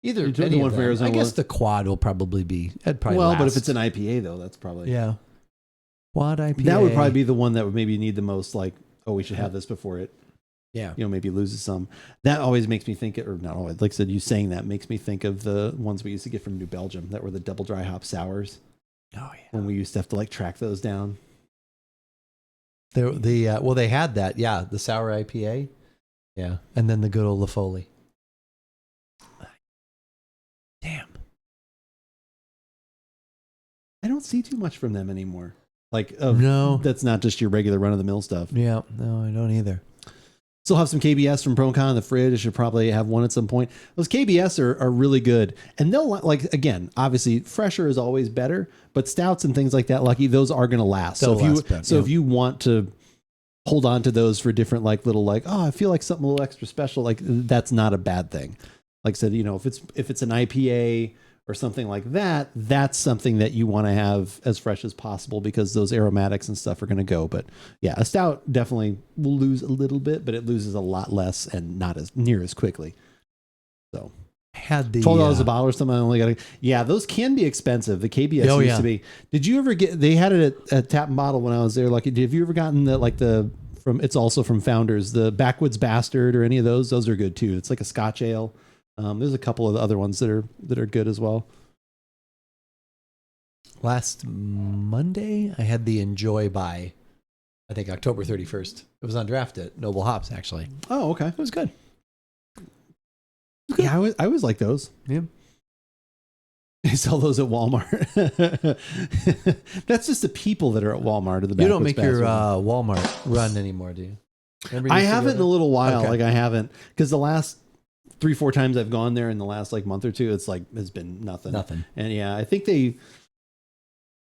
Either The any one of from them. Arizona I guess was- the quad will probably be. But if it's an IPA though, that's probably quad IPA. That would probably be the one that would maybe need the most. Like, oh, we should have this before it. Yeah. Maybe loses some. That always makes me think, or not always. Like I said, you saying that makes me think of the ones we used to get from New Belgium that were the double dry hop sours. Oh yeah. When we used to have to like track those down. They had that. Yeah, the sour IPA. Yeah, and then the good old La Folie. Damn. I don't see too much from them anymore. No. That's not just your regular run of the mill stuff. Yeah, no, I don't either. Still have some KBS from ProCon in the fridge. I should probably have one at some point. Those KBS are really good. And they'll, like, again, obviously fresher is always better, but stouts and things like that, Lucky, those are going to last. If you want to hold on to those for different, like, little, like, oh, I feel like something a little extra special, like, that's not a bad thing. Like I said, if it's an IPA or something like that, that's something that you want to have as fresh as possible because those aromatics and stuff are going to go. But yeah, a stout definitely will lose a little bit, but it loses a lot less and not as near as quickly. So had the $12 a bottle or something. I only got those can be expensive. The KBS used to be. Did you ever get? They had it at Tap and Bottle when I was there. Like, have you ever gotten it's also from Founders, the Backwoods Bastard or any of those? Those are good too. It's like a Scotch ale. There's a couple of the other ones that are good as well. Last Monday, I had the Enjoy by, I think October 31st. It was on draft at Noble Hops, actually. Oh, okay. It was good. Yeah, I always like those. Yeah. They sell those at Walmart. That's just the people that are at Walmart. Or the you don't make Bastard. your Walmart run anymore, do you? I haven't in a little while. Okay. Like I haven't, because the last 3-4 times I've gone there in the last like month or two, it's like has been nothing. And yeah, I think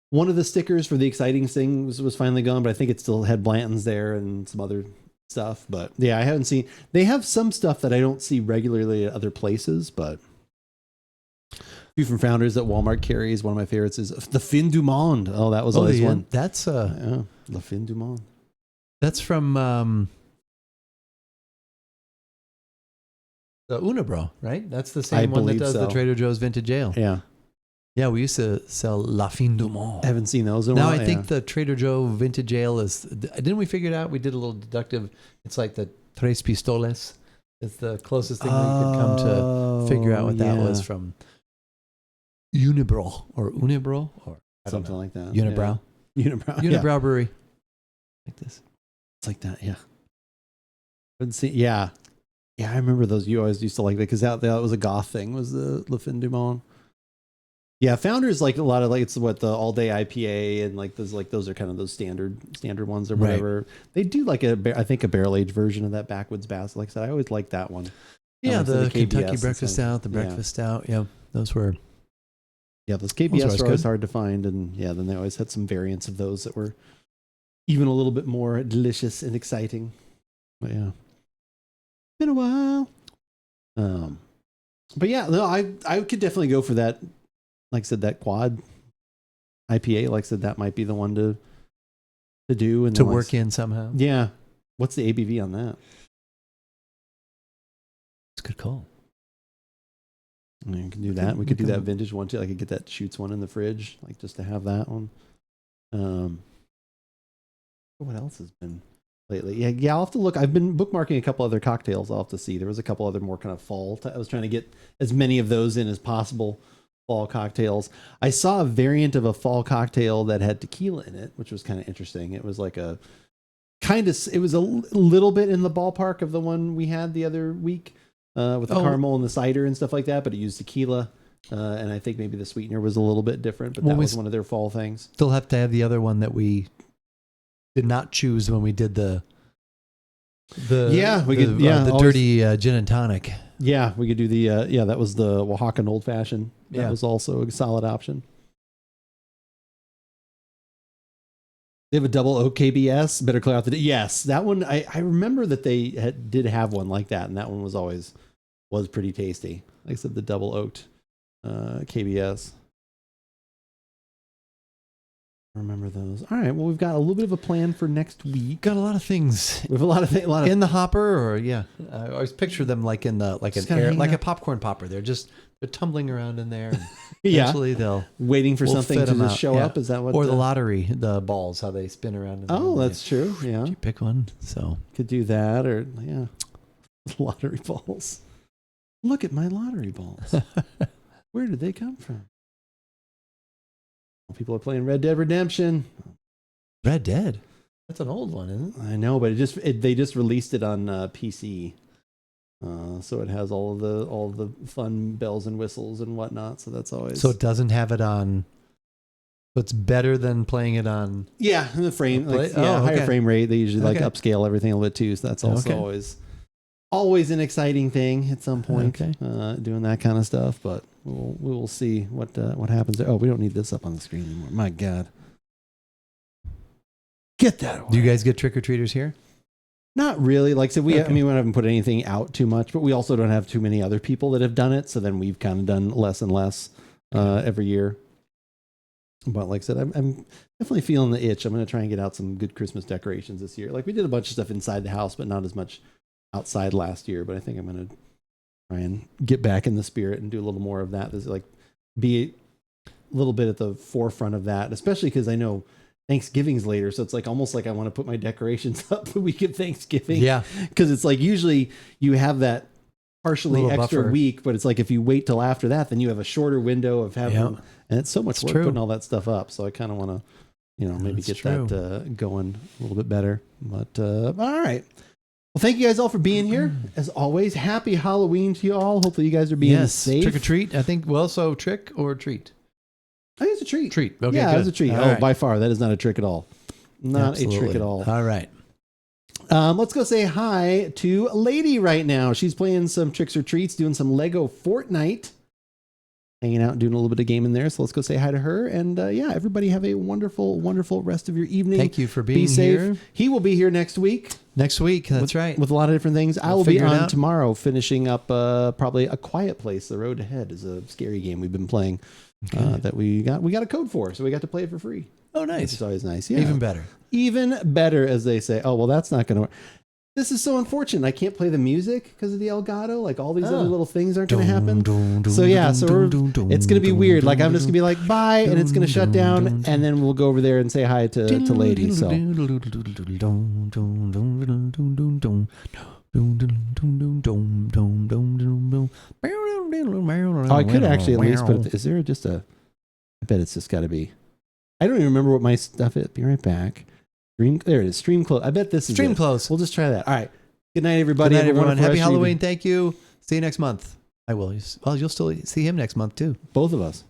one of the stickers for the exciting things was finally gone, but I think it still had Blanton's there and some other stuff. But yeah, I haven't seen. They have some stuff that I don't see regularly at other places, but a few from Founders that Walmart carries. One of my favorites is the Fin du Monde. Oh, that was always one. That's Le Fin du Monde. That's from the Unibrow, right? That's the same one that does the Trader Joe's Vintage Ale. Yeah. Yeah, we used to sell La Fin du Monde. I haven't seen those in a now while. I think the Trader Joe Vintage Ale is, didn't we figure it out? We did a little deductive. It's like the Tres Pistoles. It's the closest thing we could come to figure out what that was from Unibrow or something like that. Unibrow. Yeah. Unibrow. Unibrow Brewery. Like this. It's like that, yeah. Yeah, I remember those. You always used to like that because that was a goth thing. Was the Le Fin du Monde? Yeah, Founders like a lot of like it's what the all day IPA and like those are kind of those standard ones or whatever. Right. They do like I think a barrel aged version of that Backwoods Bastard. Like I said, I always liked that one. Yeah, the Kentucky Breakfast Stout, the Breakfast Stout. Yeah, those were. Yeah, those KBS were always hard to find, and yeah, then they always had some variants of those that were even a little bit more delicious and exciting. But yeah, been a while. But yeah, no, I could definitely go for that. Like I said, that quad IPA. Like I said, that might be the one to do and to work in somehow. Yeah, what's the ABV on that? It's a good call. I mean, we can do that. We could do that vintage one too. I could get that Shoots one in the fridge, like just to have that one. What else has been lately? Yeah, I'll have to look. I've been bookmarking a couple other cocktails. I'll have to see. There was a couple other more kind of fall. I was trying to get as many of those in as possible. Fall cocktails. I saw a variant of a fall cocktail that had tequila in it, which was kind of interesting. It was like it was a little bit in the ballpark of the one we had the other week. With the caramel and the cider and stuff like that, but it used tequila, and I think maybe the sweetener was a little bit different, but that was one of their fall things. Still have to have the other one that we did not choose when we did the dirty gin and tonic. Yeah, we could do the that was the Oaxacan Old Fashioned. That was also a solid option. They have a double oak KBS. Better clear out the yes. That one I remember that they did have one like that, and that one was pretty tasty. Like I said, the double oaked KBS. I remember those. All right. Well, we've got a little bit of a plan for next week. Got a lot of things. We have a lot of in the hopper, or I always picture them like in the like a popcorn popper. They're They're tumbling around in there. And Yeah. eventually they'll Waiting for we'll something fit to 'em just out. show Yeah. up. Is that what? or the lottery, the balls, how they spin around. In there. Oh, that's true. Yeah. You pick one. So Could do that, or yeah, lottery balls. Look at my lottery balls. Where did they come from? People are playing Red Dead Redemption. Red Dead. That's an old one, isn't it? I know, but they just released it on PC, so it has all the fun bells and whistles and whatnot. So that's always So it doesn't have it on. So it's better than playing it on. yeah, and the frame Play- higher okay. frame rate. They usually like Okay. upscale everything a little bit too. So that's also Okay. always an exciting thing at some point. Okay. Doing that kind of stuff, but we will see what happens there. Oh, we don't need this up on the screen anymore. My God, get that away. Do you guys get trick or treaters here? Not really. Like I said, we Okay. haven't put anything out too much, but we also don't have too many other people that have done it. So then we've kind of done less and less every year. But like I said, I'm definitely feeling the itch. I'm going to try and get out some good Christmas decorations this year. Like we did a bunch of stuff inside the house, but not as much outside last year. But I think I'm going to try and get back in the spirit and do a little more of that. There's like be a little bit at the forefront of that, especially because I know Thanksgiving's later. So it's like almost like I want to put my decorations up the week of Thanksgiving. Yeah. Because it's like usually you have that partially Little extra buffer. week, but it's like if you wait till after that, then you have a shorter window of having, Yeah. and it's so much It's work true. putting all that stuff up. So I kind of want to, maybe That's get true. that going a little bit better. But all right. Well, thank you guys all for being here. As always, happy Halloween to you all. Hopefully you guys are being safe. Trick or treat. I think. Well, so trick or treat. I think it's a treat. Treat. Okay. yeah, good. it's a treat. All Oh, right. by far, that is not a trick at all. Not a trick Absolutely. at all. All right. Let's go say hi to Lady right now. She's playing some tricks or treats, doing some Lego Fortnite, hanging out, doing a little bit of game in there. So let's go say hi to her. And everybody have a wonderful, wonderful rest of your evening. Thank you for Be being safe. here. He will be here next week. Next week. That's right. With a lot of different things. I We'll will be figure it on out. tomorrow, finishing up probably A Quiet Place. The Road Ahead is a scary game we've been playing that we got a code for, so we got to play it for free. Oh, Which nice. is always nice. Yeah. Even better. Even better, as they say. Oh, well, that's not going to work. This is so unfortunate. I can't play the music because of the Elgato. Like all these other little things aren't going to happen. So it's going to be weird. Like I'm just going to be like, bye, and it's going to shut down, and then we'll go over there and say hi to Lady. So I could actually at least put. Is there just a? I bet it's just got to be. I don't even remember what my stuff is. Be right back. There it is. Stream close. I bet this is Stream it. close. We'll just try that. All right. Good night, everybody. Good night, Have a everyone. wonderful Happy rest of your Halloween. evening. Thank you. See you next month. I will. Well, you'll still see him next month too. Both of us.